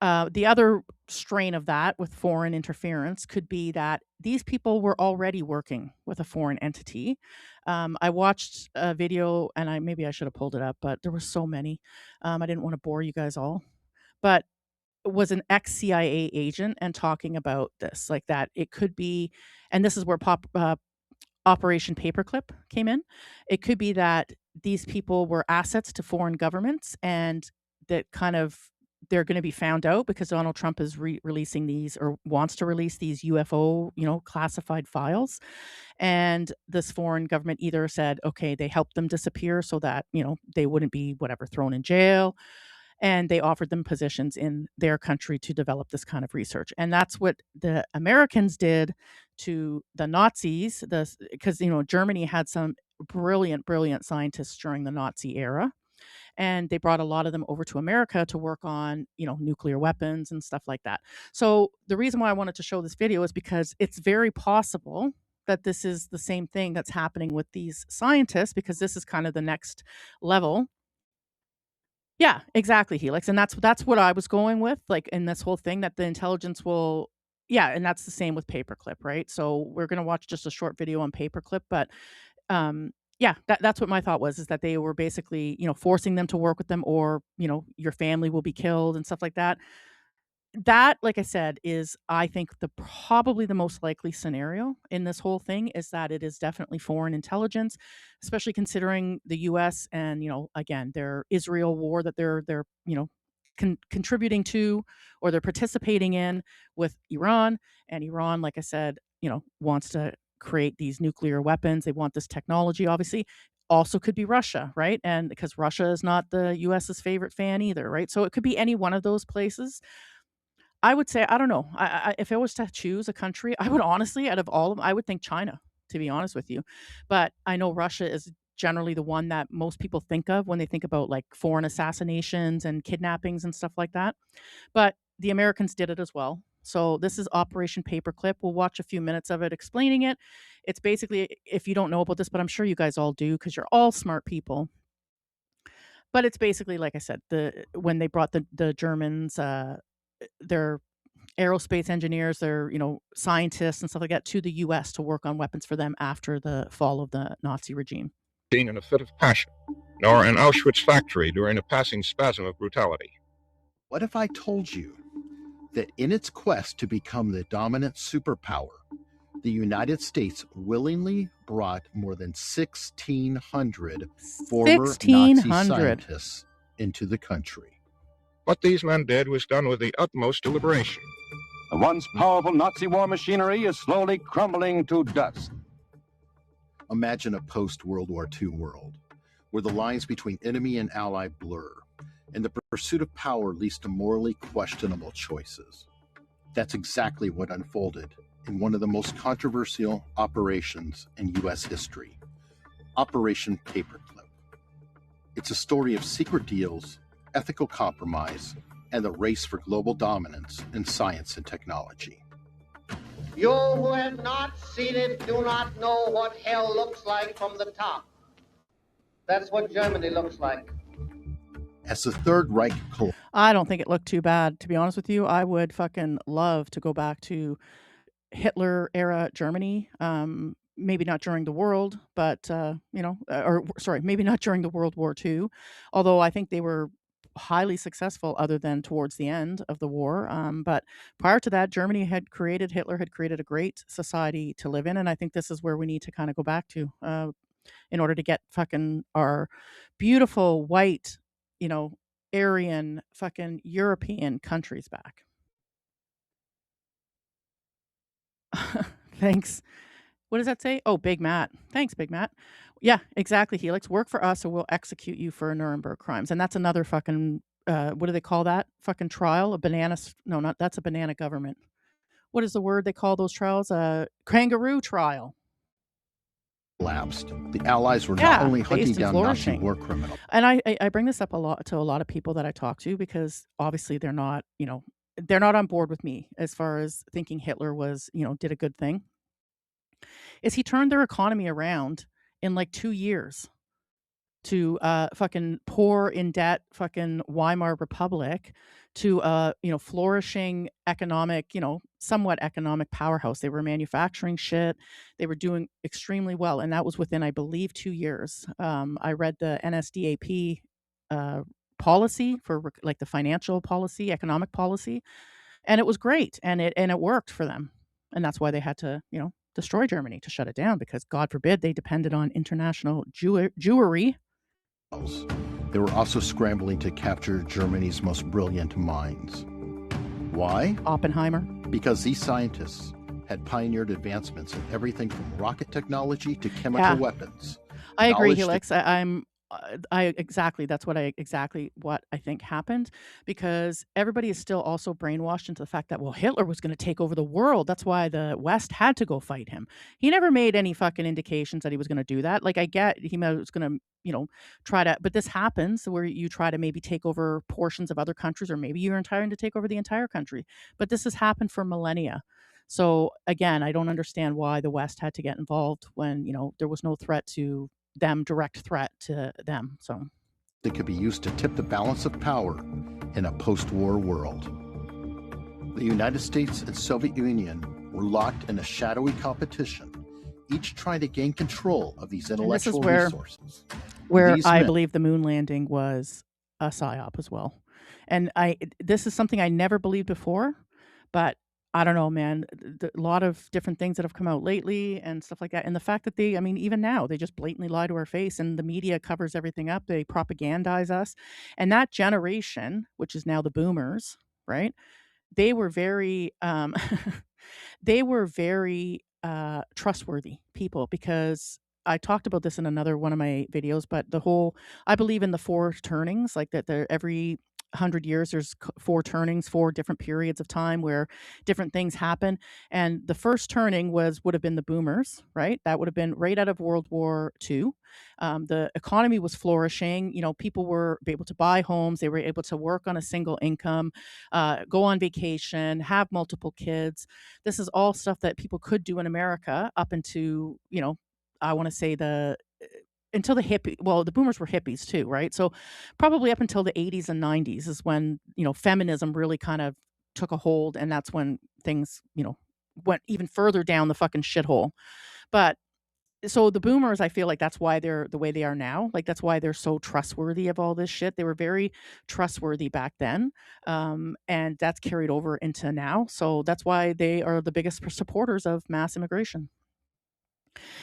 The other strain of that with foreign interference could be that these people were already working with a foreign entity. I watched a video, and maybe I should have pulled it up, but there were so many. I didn't want to bore you guys all, but it was an ex CIA agent and talking about this, like that it could be, and this is where Operation Paperclip came in. It could be that these people were assets to foreign governments, and that kind of they're going to be found out because Donald Trump is releasing these, or wants to release these UFO, classified files. And this foreign government either said, okay, they helped them disappear so that, they wouldn't be whatever thrown in jail, and they offered them positions in their country to develop this kind of research. And that's what the Americans did to the Nazis, because Germany had some brilliant scientists during the Nazi era, and they brought a lot of them over to America to work on nuclear weapons and stuff like that. So the reason why I wanted to show this video is because it's very possible that this is the same thing that's happening with these scientists, because this is kind of the next level. Yeah, exactly, Helix, and that's what I was going with, like, in this whole thing, that the intelligence will. Yeah, and that's the same with Paperclip, right? So we're gonna watch just a short video on Paperclip, but, yeah, that's what my thought was, is that they were basically, forcing them to work with them, or, your family will be killed and stuff like that. That, like I said, is, I think, probably the most likely scenario in this whole thing, is that it is definitely foreign intelligence, especially considering the US and, again, their Israel war that they're, contributing to, or they're participating in with Iran. And Iran, like I said, wants to create these nuclear weapons. They want this technology, obviously. Also could be Russia, right? And because Russia is not the US's favorite fan either, right? So it could be any one of those places. I would say, I don't know. If I was to choose a country, I would honestly, out of all of them, I would think China, to be honest with you. But I know Russia is generally the one that most people think of when they think about, like, foreign assassinations and kidnappings and stuff like that. But the Americans did it as well. So this is Operation Paperclip. We'll watch a few minutes of it explaining it. It's basically, if you don't know about this, but I'm sure you guys all do because you're all smart people. But it's basically, like I said, when they brought the Germans, their aerospace engineers, their, scientists and stuff like that, to the US to work on weapons for them after the fall of the Nazi regime. In a fit of passion, nor an Auschwitz factory during a passing spasm of brutality. What if I told you that in its quest to become the dominant superpower, the United States willingly brought more than 1,600 former Nazi scientists into the country? What these men did was done with the utmost deliberation. The once powerful Nazi war machinery is slowly crumbling to dust. Imagine a post-World War II world where the lines between enemy and ally blur, and the pursuit of power leads to morally questionable choices. That's exactly what unfolded in one of the most controversial operations in U.S. history, Operation Paperclip. It's a story of secret deals, ethical compromise, and the race for global dominance in science and technology. You who have not seen it do not know what hell looks like from the top. That's what Germany looks like. As the Third Reich I don't think it looked too bad, to be honest with you. I would fucking love to go back to Hitler era Germany. Maybe not during the world, but maybe not during the World War II. Although I think they were highly successful, other than towards the end of the war. But prior to that, Hitler had created a great society to live in, and I think this is where we need to kind of go back to, in order to get fucking our beautiful white, Aryan fucking European countries back. Thanks. What does that say? Oh, Big Matt. Thanks, Big Matt. Yeah, exactly, Helix. Work for us or we'll execute you for Nuremberg crimes. And that's another fucking, what do they call that? Fucking trial? That's a banana government. what is the word they call those trials? Kangaroo trial. Collapsed. The Allies were not Yeah, only hunting based and down Nazi flourishing. war criminals. And I bring this up a lot to a lot of people that I talk to because obviously they're not, they're not on board with me as far as thinking Hitler was, did a good thing. Is he turned their economy around in like 2 years to fucking poor in debt fucking Weimar Republic to flourishing economic, somewhat economic powerhouse. They were manufacturing shit. They were doing extremely well, and that was within, I believe, 2 years. I read the NSDAP policy for like the financial policy, economic policy, and it was great, and it worked for them, and that's why they had to, destroy Germany to shut it down because God forbid they depended on international Jewry. They were also scrambling to capture Germany's most brilliant minds. Why? Oppenheimer. Because these scientists had pioneered advancements in everything from rocket technology to chemical weapons. I agree, Knowledge Helix. I exactly. That's what I think happened because everybody is still also brainwashed into the fact that, well, Hitler was going to take over the world. That's why the West had to go fight him. He never made any fucking indications that he was going to do that. Like, I get he was going to, try to, but this happens where you try to maybe take over portions of other countries, or maybe you're trying to take over the entire country. But this has happened for millennia. So again, I don't understand why the West had to get involved when, there was no threat to them, direct threat to them. So that could be used to tip the balance of power in a post-war world. The United States and Soviet Union were locked in a shadowy competition, each trying to gain control of these intellectual resources. Where These I men- believe the moon landing was a psyop as well. And this is something I never believed before, but I don't know, man. A lot of different things that have come out lately and stuff like that. And the fact that even now, they just blatantly lie to our face and the media covers everything up. They propagandize us. And that generation, which is now the boomers, right? They were very, they were very trustworthy people because I talked about this in another one of my videos, but I believe in the four turnings, like that every 100 years there's four turnings, four different periods of time where different things happen. And the first turning would have been the boomers, right? That would have been right out of World War II. The economy was flourishing. People were able to buy homes. They were able to work on a single income, go on vacation, have multiple kids. This is all stuff that people could do in America up into, I want to say until the boomers were hippies too, right? So probably up until the 80s and 90s is when, feminism really kind of took a hold, and that's when things, went even further down the fucking shithole. But so the boomers, I feel like that's why they're the way they are now. Like that's why they're so trustworthy of all this shit. They were very trustworthy back then, and that's carried over into now. So that's why they are the biggest supporters of mass immigration.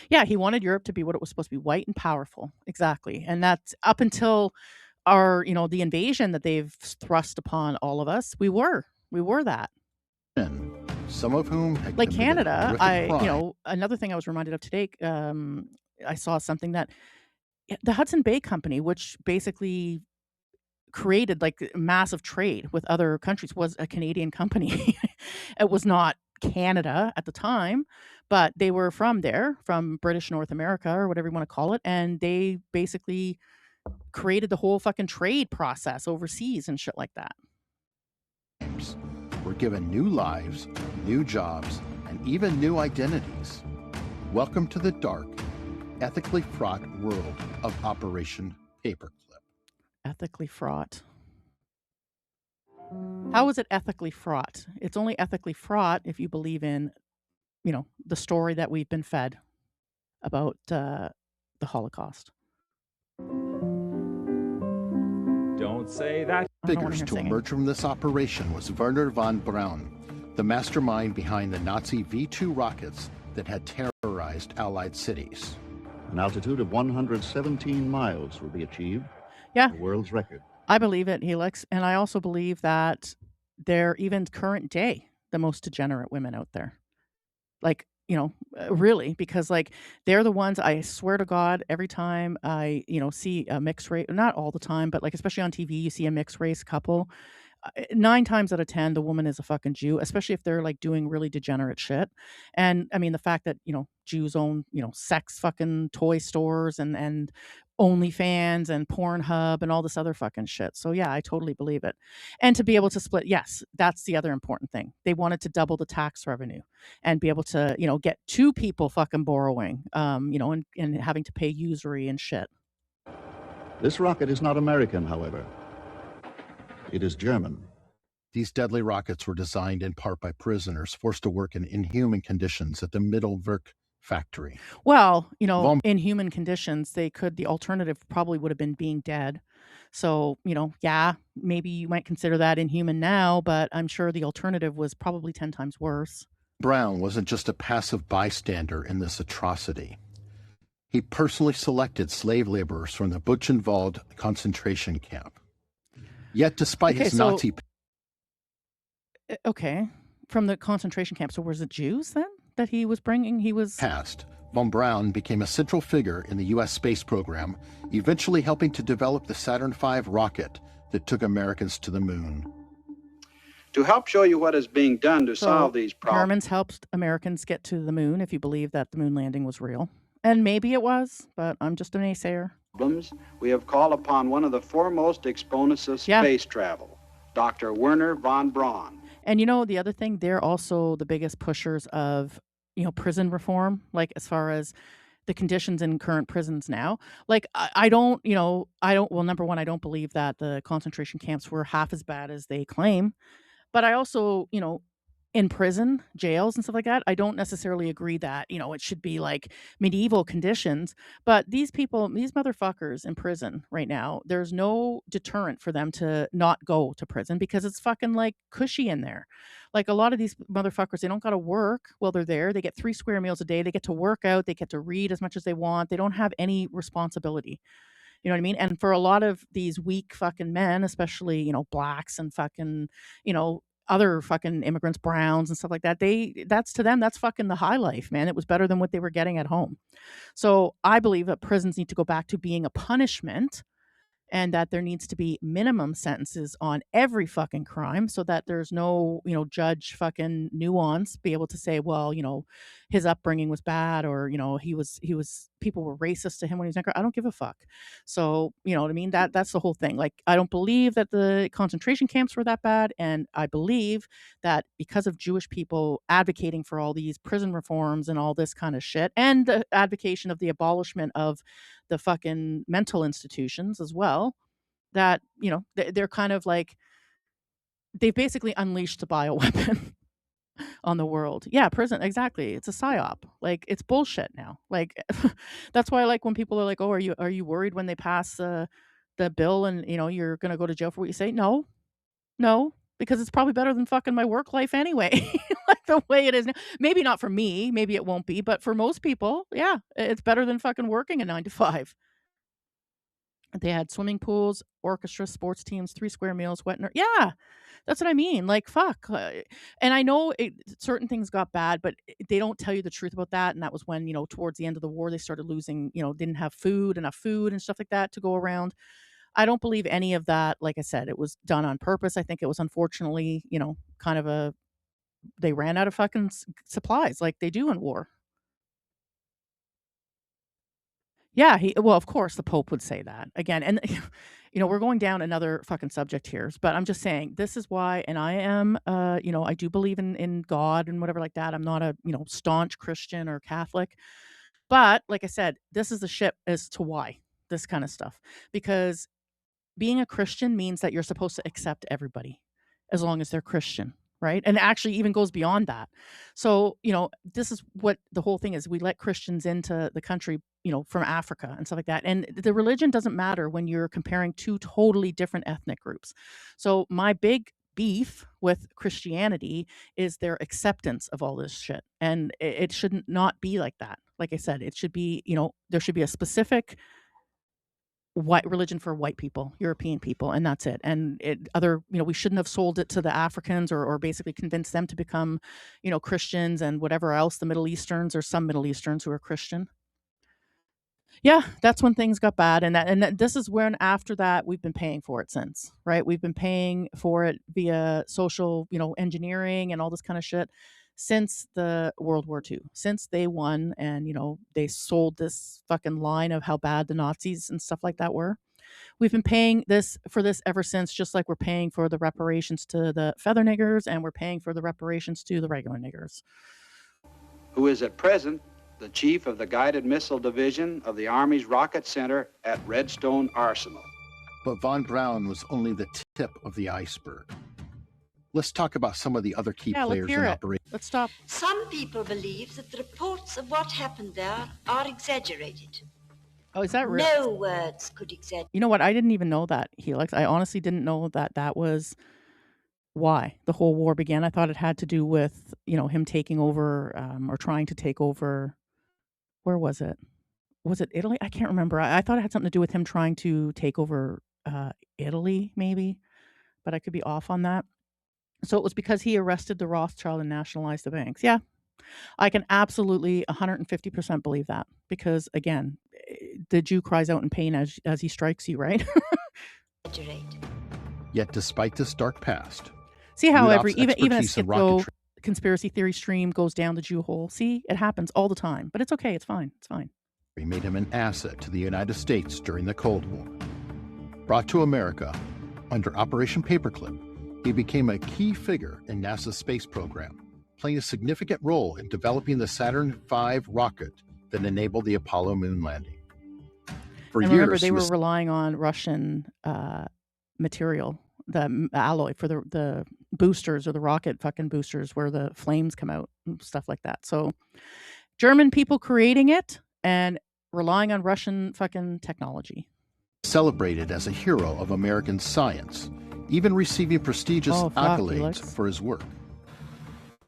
Yeah, he wanted Europe to be what it was supposed to be, white and powerful. Exactly. And that's up until the invasion that they've thrust upon all of us. We were that. some of whom had Like committed Canada, horrific crime. another thing I was reminded of today, I saw something that the Hudson Bay Company, which basically created like massive trade with other countries, was a Canadian company. It was not Canada at the time, but they were from there, from British North America or whatever you want to call it, and they basically created the whole fucking trade process overseas and shit like that. Were given new lives, new jobs, and even new identities. Welcome to the dark, ethically fraught world of Operation Paperclip. Ethically fraught. How is it ethically fraught? It's only ethically fraught if you believe in, the story that we've been fed about the Holocaust. Don't say that. Figures to emerge from this operation was Werner von Braun, the mastermind behind the Nazi V-2 rockets that had terrorized Allied cities. An altitude of 117 miles will be achieved. Yeah. The world's record. I believe it, Helix. And I also believe that they're even current day the most degenerate women out there. Like, really, because like they're the ones, I swear to God, every time I, see a mixed race, not all the time, but like especially on TV, you see a mixed race couple, 9 times out of 10, the woman is a fucking Jew, especially if they're like doing really degenerate shit. And I mean, the fact that, Jews own, sex fucking toy stores and OnlyFans and Pornhub and all this other fucking shit. So yeah, I totally believe it. And to be able to split, yes, that's the other important thing. They wanted to double the tax revenue and be able to, get two people fucking borrowing, and having to pay usury and shit. This rocket is not American, however. It is German. These deadly rockets were designed in part by prisoners forced to work in inhuman conditions at the Mittelwerk factory. Well, in human conditions, the alternative probably would have been being dead. So, yeah, maybe you might consider that inhuman now, but I'm sure the alternative was probably 10 times worse. Brown wasn't just a passive bystander in this atrocity. He personally selected slave laborers from the Buchenwald concentration camp. Yet, despite his Nazi... Okay, from the concentration camp. So was it Jews then that he was bringing? Past. Von Braun became a central figure in the U.S. space program, eventually helping to develop the Saturn V rocket that took Americans to the moon. To help show you what is being done to solve these problems... Harmons helped Americans get to the moon, if you believe that the moon landing was real. And maybe it was, but I'm just a naysayer. We have called upon one of the foremost exponents of space travel, Dr. Werner von Braun. And the other thing, they're also the biggest pushers of, prison reform, like as far as the conditions in current prisons now. Like, well, number one, I don't believe that the concentration camps were half as bad as they claim. But I also, in prison, jails and stuff like that, I don't necessarily agree that, it should be like medieval conditions. But these people, these motherfuckers in prison right now, there's no deterrent for them to not go to prison because it's fucking like cushy in there. Like a lot of these motherfuckers, they don't got to work while they're there. They get 3 square meals a day. They get to work out. They get to read as much as they want. They don't have any responsibility. You know what I mean? And for a lot of these weak fucking men, especially, blacks and fucking, other fucking immigrants, browns and stuff like that, that's to them, that's fucking the high life, man. It was better than what they were getting at home. So I believe that prisons need to go back to being a punishment and that there needs to be minimum sentences on every fucking crime so that there's no, judge fucking nuance, be able to say, well, his upbringing was bad or, he was people were racist to him when he was younger. I don't give a fuck. So, you know what I mean? That's the whole thing. Like, I don't believe that the concentration camps were that bad. And I believe that because of Jewish people advocating for all these prison reforms and all this kind of shit and the advocation of the abolishment of the fucking mental institutions as well, that, they're kind of like, they've basically unleashed the bioweapon on the world. Yeah, prison, exactly. It's a psyop. Like, it's bullshit now. Like, that's why, like, when people are like, "Oh, are you worried when they pass the bill and you're gonna go to jail for what you say?" No, because it's probably better than fucking my work life anyway. Like the way it is now. Maybe not for me. Maybe it won't be, but for most people, yeah, it's better than fucking working a 9 to 5. They had swimming pools, orchestra, sports teams, 3 square meals, yeah, that's what I mean. Like, fuck. And I know certain things got bad, but they don't tell you the truth about that. And that was when, towards the end of the war, they started losing, didn't have enough food and stuff like that to go around. I don't believe any of that. Like I said, it was done on purpose. I think it was unfortunately, kind of they ran out of fucking supplies like they do in war. Yeah, well, of course, the Pope would say that again, and we're going down another fucking subject here, but I'm just saying this is why, and I am, I do believe in God and whatever like that. I'm not a staunch Christian or Catholic, but like I said, this is the shit as to why this kind of stuff, because being a Christian means that you're supposed to accept everybody as long as they're Christian. Right. And it actually even goes beyond that. So, this is what the whole thing is. We let Christians into the country, from Africa and stuff like that. And the religion doesn't matter when you're comparing 2 totally different ethnic groups. So my big beef with Christianity is their acceptance of all this shit. And it shouldn't not be like that. Like I said, it should be, there should be a specific white religion for white people, European people, and that's it. And we shouldn't have sold it to the Africans or basically convinced them to become, Christians and whatever else, the Middle Easterns or some Middle Easterns who are Christian. Yeah, that's when things got bad, and this is when after that we've been paying for it since, right? We've been paying for it via social, engineering and all this kind of shit since the World War II, since they won, and they sold this fucking line of how bad the Nazis and stuff like that were. We've been paying this for this ever since, just like we're paying for the reparations to the feather niggers, and we're paying for the reparations to the regular niggers. Who is at present the chief of the Guided Missile Division of the Army's Rocket Center at Redstone Arsenal. But von Braun was only the tip of the iceberg. Let's talk about some of the other key players in operation. Let's stop. Some people believe that the reports of what happened there are exaggerated. Oh, is that real? No words could exaggerate. You know what? I didn't even know that, Helix. I honestly didn't know that was why the whole war began. I thought it had to do with, him taking over or trying to take over. Where was it? Was it Italy? I can't remember. I thought it had something to do with him trying to take over Italy, maybe, but I could be off on that. So it was because he arrested the Rothschild and nationalized the banks. Yeah, I can absolutely 150% believe that because, again, the Jew cries out in pain as he strikes you, right? Yet, despite this dark past, see how Rudolph's even a expertise in rocket Skitko conspiracy theory stream goes down the Jew hole. See, it happens all the time, but it's okay. It's fine. It's fine. made him an asset to the United States during the Cold War. Brought to America under Operation Paperclip, he became a key figure in NASA's space program, playing a significant role in developing the Saturn V rocket that enabled the Apollo moon landing. For And years, remember, they he were was relying on Russian material, the alloy for the boosters or the rocket fucking boosters where the flames come out and stuff like that. So German people creating it and relying on Russian fucking technology. celebrated as a hero of American science, even receiving prestigious Oh, fuck, accolades Felix. for his work.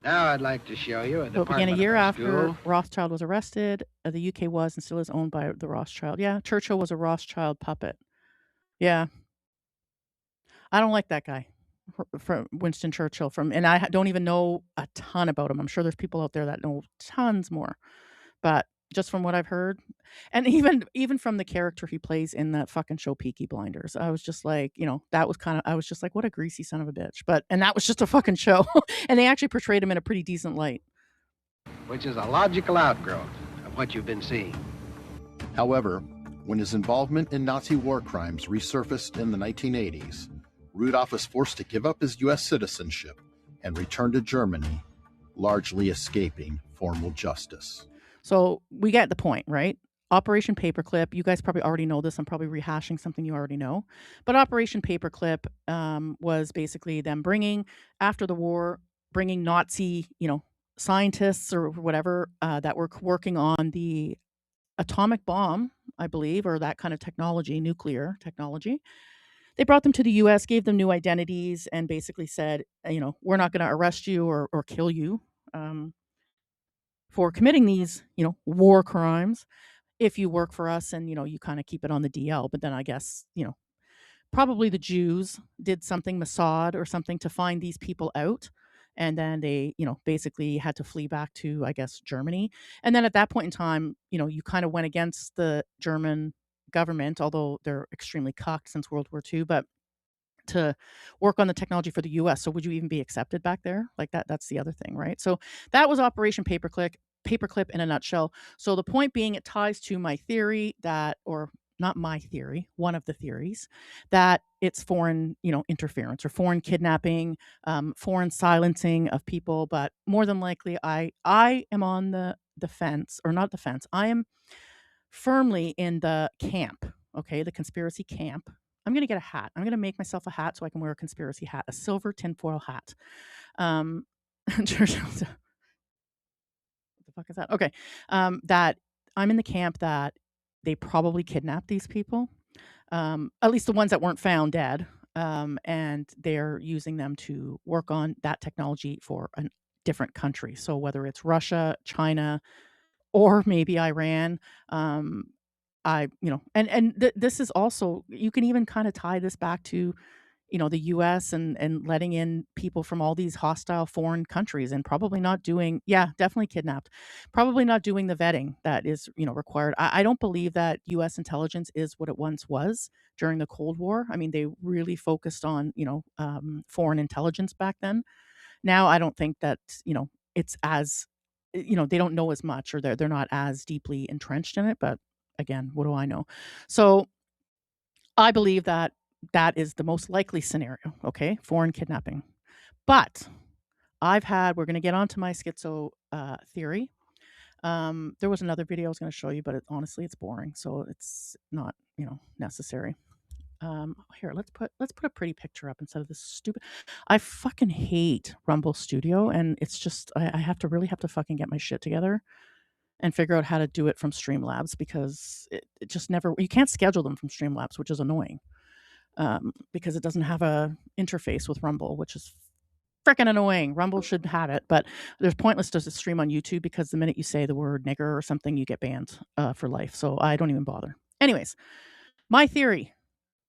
Now I'd like to show you a So it began a department year of our after school. Rothschild was arrested. The UK was and still is owned by the Rothschild. Yeah, Churchill was a Rothschild puppet. Yeah, I don't like that guy, from Winston Churchill. And I don't even know a ton about him. I'm sure there's people out there that know tons more, but just from what I've heard, and even from the character he plays in that fucking show Peaky Blinders, I was just like, that was I was just like, what a greasy son of a bitch. And that was just a fucking show, and they actually portrayed him in a pretty decent light. Which is a logical outgrowth of what you've been seeing. However, when his involvement in Nazi war crimes resurfaced in the 1980s, Rudolph was forced to give up his U.S. citizenship and return to Germany, largely escaping formal justice. So we get the point, right? Operation Paperclip. You guys probably already know this. I'm probably rehashing something you already know. But Operation Paperclip was basically them after the war, bringing Nazi, scientists or whatever that were working on the atomic bomb, I believe, or that kind of technology, nuclear technology. They brought them to the U.S., gave them new identities, and basically said, we're not going to arrest you or kill you for committing these, war crimes if you work for us and, you kind of keep it on the DL. But then I guess, probably the Jews did something, Mossad or something, to find these people out. And then they, basically had to flee back to, I guess, Germany. And then at that point in time, you kind of went against the German government, although they're extremely cucked since World War II, but to work on the technology for the US. So would you even be accepted back there? Like that's the other thing, right? So that was Operation Paperclip in a nutshell. So the point being, it ties to my theory or not my theory, one of the theories, that it's foreign, interference or foreign kidnapping, foreign silencing of people. But more than likely, I am on the fence, or not the fence. I am firmly in the camp, okay, the conspiracy camp. I'm going to get a hat. I'm going to make myself a hat so I can wear a conspiracy hat, a silver tinfoil hat. Churchill, what the fuck is that? Okay. That I'm in the camp that they probably kidnapped these people, at least the ones that weren't found dead, and they're using them to work on that technology for a different country. So whether it's Russia, China, or maybe Iran, this is also, you can even kind of tie this back to, the US and letting in people from all these hostile foreign countries and probably not doing, yeah, definitely kidnapped, probably not doing the vetting that is, required. I don't believe that US intelligence is what it once was during the Cold War. I mean, they really focused on, foreign intelligence back then. Now, I don't think that, it's as, they don't know as much, or they're not as deeply entrenched in it. But again, what do I know? So I believe that that is the most likely scenario, okay? Foreign kidnapping. But we're going to get onto my schizo theory. There was another video I was going to show you, but honestly, it's boring. So it's not, necessary. Here, let's put a pretty picture up instead of this stupid. I fucking hate Rumble Studio, and it's just I really have to fucking get my shit together and figure out how to do it from Streamlabs, because it just never, you can't schedule them from Streamlabs, which is annoying. Because it doesn't have a interface with Rumble, which is freaking annoying. Rumble should have it, but there's pointless to stream on YouTube, because the minute you say the word nigger or something, you get banned for life. So I don't even bother. Anyways, my theory.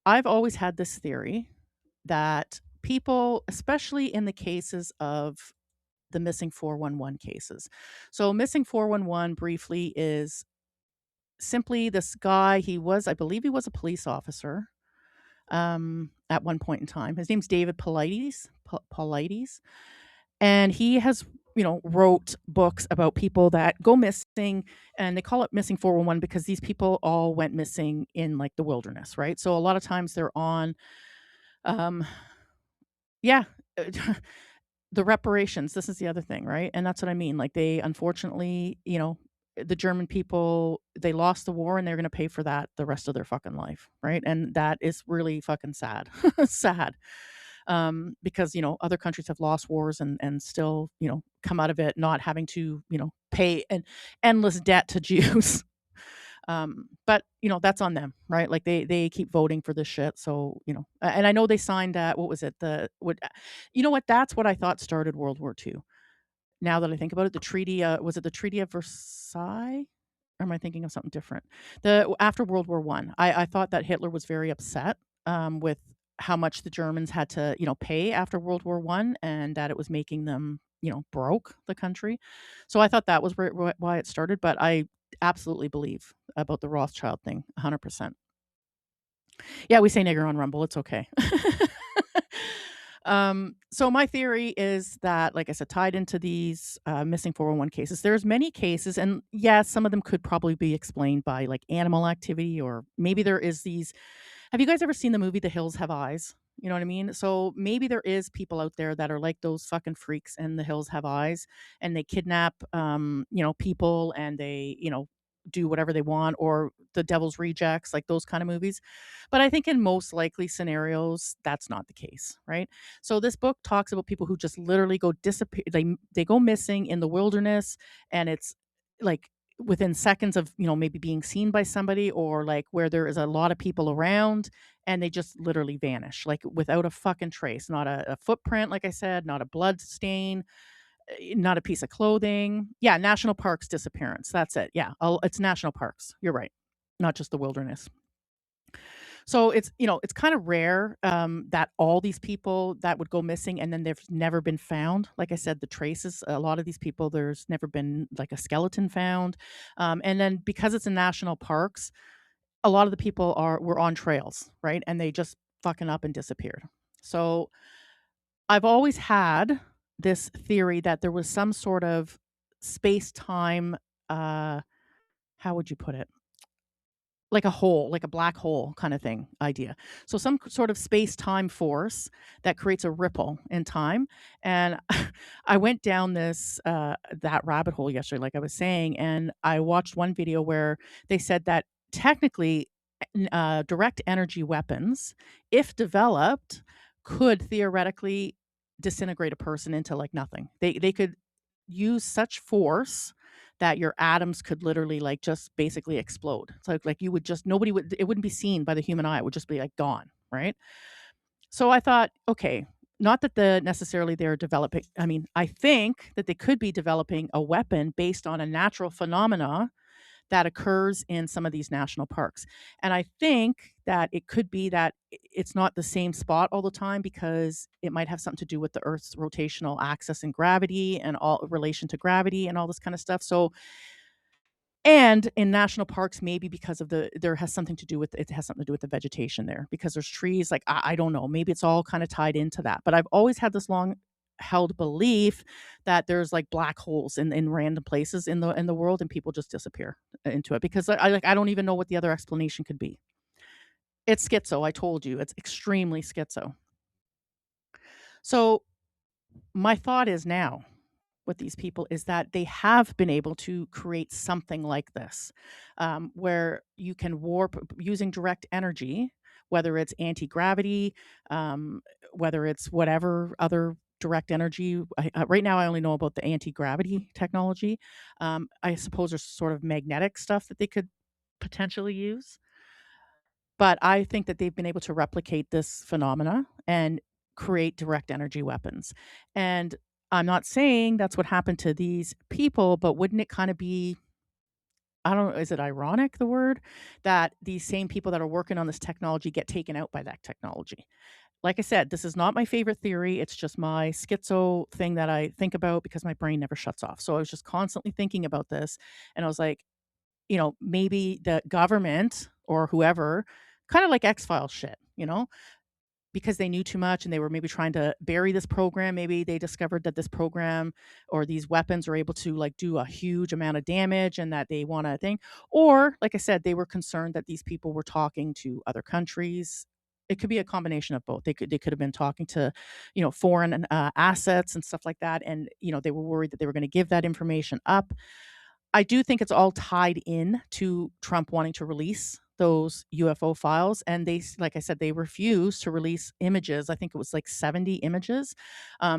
I've always had this theory that people, especially in the cases of the missing 411 cases. So missing 411 briefly is simply this guy. I believe he was a police officer at one point in time. His name's David Paulides, and he has, wrote books about people that go missing, and they call it missing 411 because these people all went missing in like the wilderness, right? So a lot of times they're on, yeah, the reparations. This is the other thing, right? And that's what I mean. Like, they unfortunately, the German people, they lost the war and they're going to pay for that the rest of their fucking life, right? And that is really fucking sad. Sad. Because, other countries have lost wars and still, come out of it not having to, pay an endless debt to Jews. But, that's on them, right? Like, they keep voting for this shit. So, and I know they signed that. What was it? You know what? That's what I thought started World War II. Now that I think about it, the treaty, was it the Treaty of Versailles? Or am I thinking of something different? After World War One, I thought that Hitler was very upset with how much the Germans had to, pay after World War One, and that it was making them, broke the country. So I thought that was why it started. But I absolutely believe about the Rothschild thing, 100%. Yeah, we say nigger on Rumble. It's okay. So my theory is that, like I said, tied into these missing 411 cases, there's many cases, and yes, some of them could probably be explained by like animal activity, or maybe there is these. Have you guys ever seen the movie The Hills Have Eyes? You know what I mean? So maybe there is people out there that are like those fucking freaks in The Hills Have Eyes, and they kidnap, people, and they, do whatever they want, or The Devil's Rejects, like those kind of movies. But I think in most likely scenarios, that's not the case, right? So this book talks about people who just literally go disappear. They go missing in the wilderness, and it's like within seconds of, maybe being seen by somebody, or like where there is a lot of people around, and they just literally vanish, like without a fucking trace, not a footprint, like I said, not a blood stain, not a piece of clothing. Yeah, national parks disappearance. That's it. Yeah, it's national parks. You're right. Not just the wilderness. So it's kind of rare that all these people that would go missing and then they've never been found. Like I said, the traces, a lot of these people, there's never been like a skeleton found. And then because it's in national parks, a lot of the people were on trails, right? And they just fucking up and disappeared. So I've always had this theory that there was some sort of space-time, how would you put it? Like a hole, like a black hole kind of thing idea. So some sort of space-time force that creates a ripple in time. And I went down that rabbit hole yesterday, like I was saying, and I watched one video where they said that technically direct energy weapons, if developed, could theoretically disintegrate a person into like nothing. They could use such force that your atoms could literally like just basically explode. So like you would just, it wouldn't be seen by the human eye. It would just be like gone, right? So I thought, okay, not that necessarily they're developing. I mean, I think that they could be developing a weapon based on a natural phenomena that occurs in some of these national parks. And I think that it could be that it's not the same spot all the time because it might have something to do with the Earth's rotational axis and gravity and all relation to gravity and all this kind of stuff. So, and in national parks, maybe because of there has something to do with it has something to do with the vegetation there because there's trees. Like I don't know, maybe it's all kind of tied into that. But I've always had this long held belief that there's like black holes in random places in the world and people just disappear into it because I don't even know what the other explanation could be. It's schizo. I told you it's extremely schizo. So my thought is now with these people is that they have been able to create something like this, where you can warp using direct energy, whether it's anti-gravity, um, whether it's whatever other direct energy. Right now, I only know about the anti-gravity technology. I suppose there's sort of magnetic stuff that they could potentially use. But I think that they've been able to replicate this phenomena and create direct energy weapons. And I'm not saying that's what happened to these people, but wouldn't it kind of be, I don't know, is it ironic, the word, that these same people that are working on this technology get taken out by that technology? Like I said, this is not my favorite theory. It's just my schizo thing that I think about because my brain never shuts off. So I was just constantly thinking about this. And I was like, maybe the government or whoever, kind of like X-Files shit, because they knew too much and they were maybe trying to bury this program. Maybe they discovered that this program or these weapons are able to like do a huge amount of damage and that they want to think. Or, like I said, they were concerned that these people were talking to other countries. It could be a combination of both. They could have been talking to, foreign assets and stuff like that, and they were worried that they were going to give that information up. I do think it's all tied in to Trump wanting to release those UFO files, and like I said, they refused to release images. I think it was like 70 images,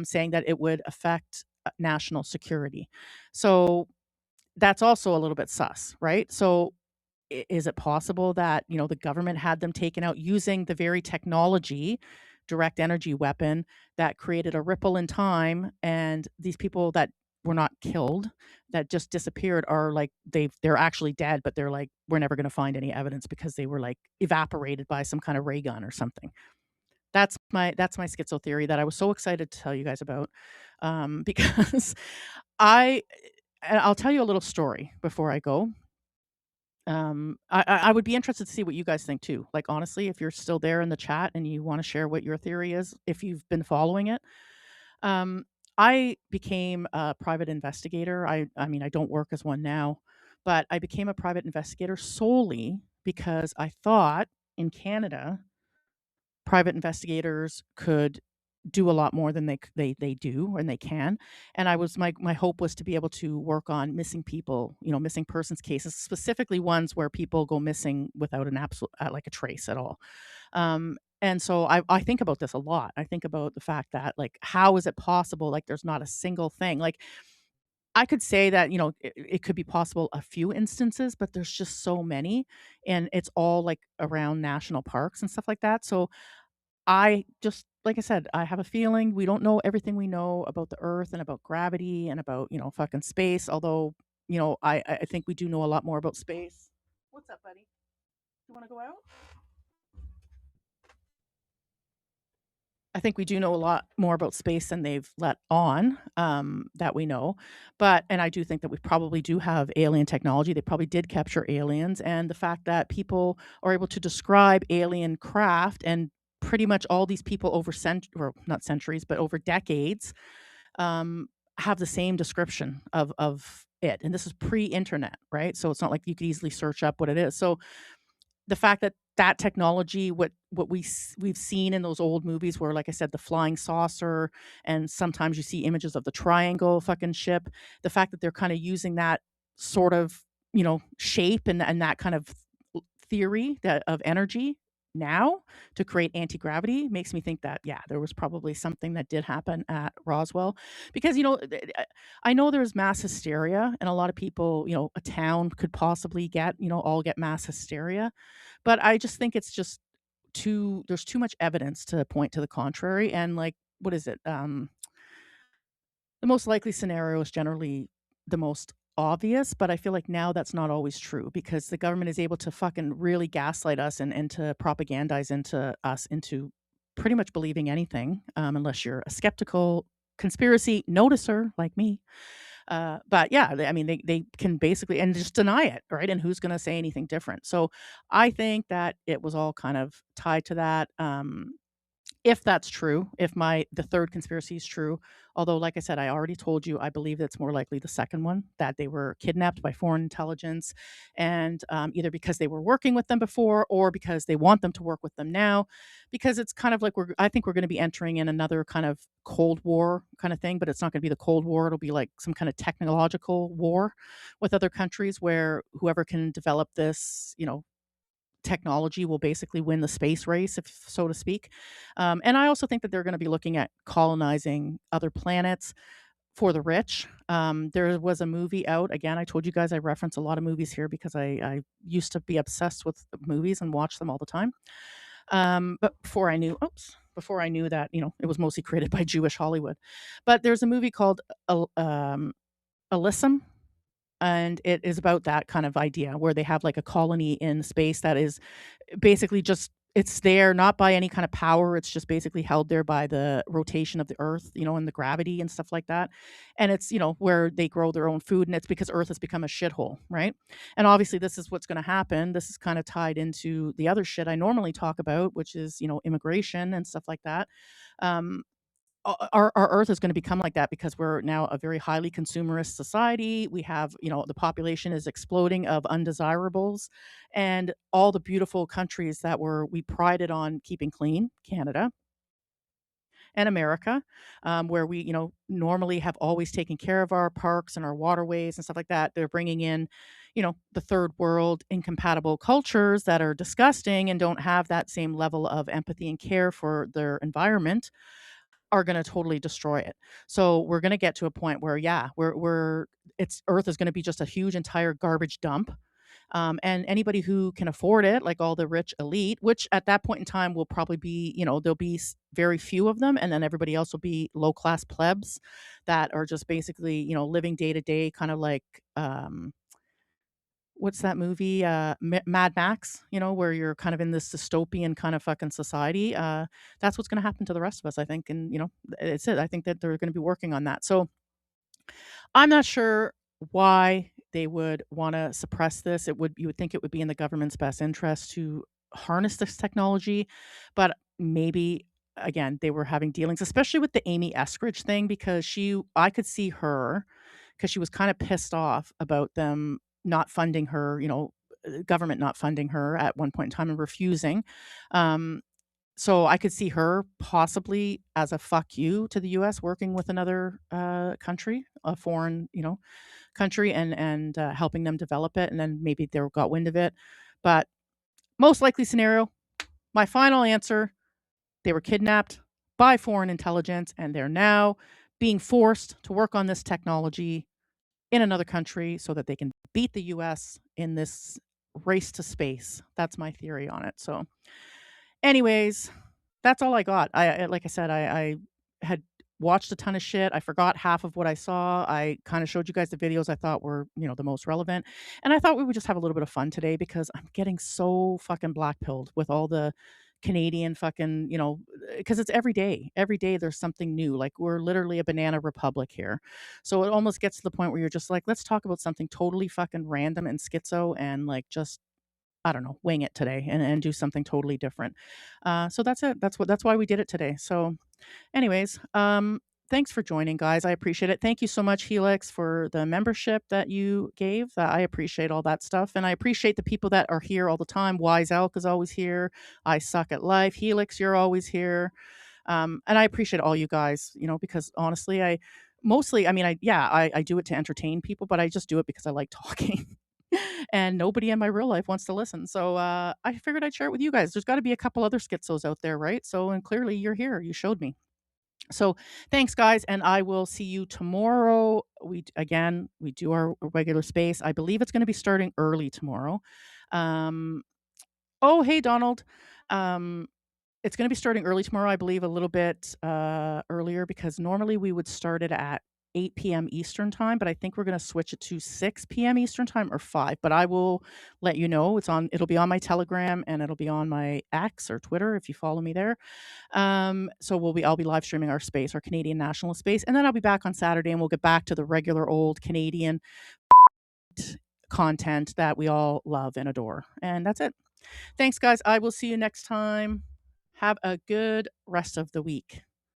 saying that it would affect national security. So that's also a little bit sus, right? So is it possible that the government had them taken out using the very technology, direct energy weapon, that created a ripple in time, and these people that were not killed, that just disappeared, are like they're actually dead, but they're like, we're never going to find any evidence because they were like evaporated by some kind of ray gun or something. That's my schizo theory that I was so excited to tell you guys about, because I I'll tell you a little story before I go. I would be interested to see what you guys think too. Like, honestly, if you're still there in the chat and you want to share what your theory is, if you've been following it. Um, I became a private investigator. I mean, I don't work as one now, but I became a private investigator solely because I thought in Canada private investigators could do a lot more than they do and they can. And my hope was to be able to work on missing people, missing persons cases, specifically ones where people go missing without an absolute like a trace at all. And so I think about this a lot. I think about the fact that, like, how is it possible? Like, there's not a single thing. Like, I could say that, it could be possible a few instances, but there's just so many, and it's all like around national parks and stuff like that. So I just, like I said, I have a feeling we don't know everything we know about the Earth and about gravity and about, fucking space. Although, I think we do know a lot more about space. What's up, buddy? You want to go out? I think we do know a lot more about space than they've let on, that we know. And I do think that we probably do have alien technology. They probably did capture aliens. And the fact that people are able to describe alien craft, and pretty much all these people over or not centuries, but over decades, um, have the same description of it. And this is pre-internet, right? So it's not like you could easily search up what it is. So the fact that technology, what we've seen in those old movies where, like I said, the flying saucer, and sometimes you see images of the triangle fucking ship, the fact that they're kind of using that sort of, shape and that kind of theory that of energy now to create anti-gravity makes me think that, yeah, there was probably something that did happen at Roswell. Because I know there's mass hysteria, and a lot of people, a town could possibly get, all get mass hysteria, but I just think it's just there's too much evidence to point to the contrary. And, like, what is it? The most likely scenario is generally the most obvious, but I feel like now that's not always true because the government is able to fucking really gaslight us and to propagandize into us into pretty much believing anything, unless you're a skeptical conspiracy noticer like me. But yeah, I mean, they can basically and just deny it, right? And who's going to say anything different? So I think that it was all kind of tied to that. If that's true, if the third conspiracy is true, although like I said, I already told you, I believe it's more likely the second one, that they were kidnapped by foreign intelligence, and either because they were working with them before or because they want them to work with them now, because it's kind of like I think we're going to be entering in another kind of Cold War kind of thing, but it's not going to be the Cold War. It'll be like some kind of technological war with other countries where whoever can develop this, technology will basically win the space race, if so to speak. And I also think that they're going to be looking at colonizing other planets for the rich. There was a movie out. Again, I told you guys I reference a lot of movies here because I used to be obsessed with movies and watch them all the time. But before I knew that, it was mostly created by Jewish Hollywood. But there's a movie called Elysium, and it is about that kind of idea where they have like a colony in space that is basically just it's there not by any kind of power. It's just basically held there by the rotation of the earth, and the gravity and stuff like that. And it's, where they grow their own food, and it's because earth has become a shithole, right? And obviously this is what's going to happen. This is kind of tied into the other shit I normally talk about, which is, immigration and stuff like that. um our earth is going to become like that because we're now a very highly consumerist society. We have, the population is exploding of undesirables, and all the beautiful countries that we prided on keeping clean, Canada and America, where we, normally have always taken care of our parks and our waterways and stuff like that. They're bringing in, the third world incompatible cultures that are disgusting and don't have that same level of empathy and care for their environment, are gonna totally destroy it. So we're gonna get to a point where, yeah, we're it's Earth is gonna be just a huge entire garbage dump. And anybody who can afford it, like all the rich elite, which at that point in time will probably be, there'll be very few of them, and then everybody else will be low class plebs that are just basically, living day to day, kind of like what's that movie? Mad Max, where you're kind of in this dystopian kind of fucking society. That's what's going to happen to the rest of us, I think. And, it's it. I think that they're going to be working on that. So I'm not sure why they would want to suppress this. You would think it would be in the government's best interest to harness this technology, but maybe again they were having dealings, especially with the Amy Eskridge thing, because I could see her because she was kind of pissed off about them not funding her, government not funding her at one point in time and refusing. Um, so I could see her possibly as a fuck you to the US working with another country, a foreign, country, and helping them develop it, and then maybe they got wind of it. But most likely scenario, my final answer, they were kidnapped by foreign intelligence and they're now being forced to work on this technology in another country so that they can beat the US in this race to space. That's my theory on it. So anyways, that's all I got. Like I said, I had watched a ton of shit. I forgot half of what I saw. I kind of showed you guys the videos I thought were, the most relevant. And I thought we would just have a little bit of fun today because I'm getting so fucking black pilled with all the Canadian fucking, because it's every day. Every day there's something new. Like we're literally a banana republic here. So it almost gets to the point where you're just like, let's talk about something totally fucking random and schizo and like just I don't know, wing it today and do something totally different. So that's it. That's why we did it today. So anyways, thanks for joining, guys. I appreciate it. Thank you so much, Helix, for the membership that you gave. I appreciate all that stuff. And I appreciate the people that are here all the time. Wise Elk is always here. I Suck at Life. Helix, you're always here. And I appreciate all you guys, because honestly, I do it to entertain people, but I just do it because I like talking. And nobody in my real life wants to listen. So I figured I'd share it with you guys. There's got to be a couple other schizos out there, right? So, and clearly you're here. You showed me. So thanks, guys, and I will see you tomorrow. We do our regular space. I believe it's going to be starting early tomorrow. Oh, hey, Donald. Um, it's going to be starting early tomorrow, I believe, a little bit earlier because normally we would start it at 8 p.m. Eastern time, but I think we're going to switch it to 6 p.m. Eastern time or 5. But I will let you know. It'll be on my Telegram and it'll be on my X or Twitter if you follow me there. So I'll be live streaming our Canadian nationalist space, and then I'll be back on Saturday and we'll get back to the regular old Canadian content that we all love and adore. And that's it. Thanks, guys. I will see you next time. Have a good rest of the week.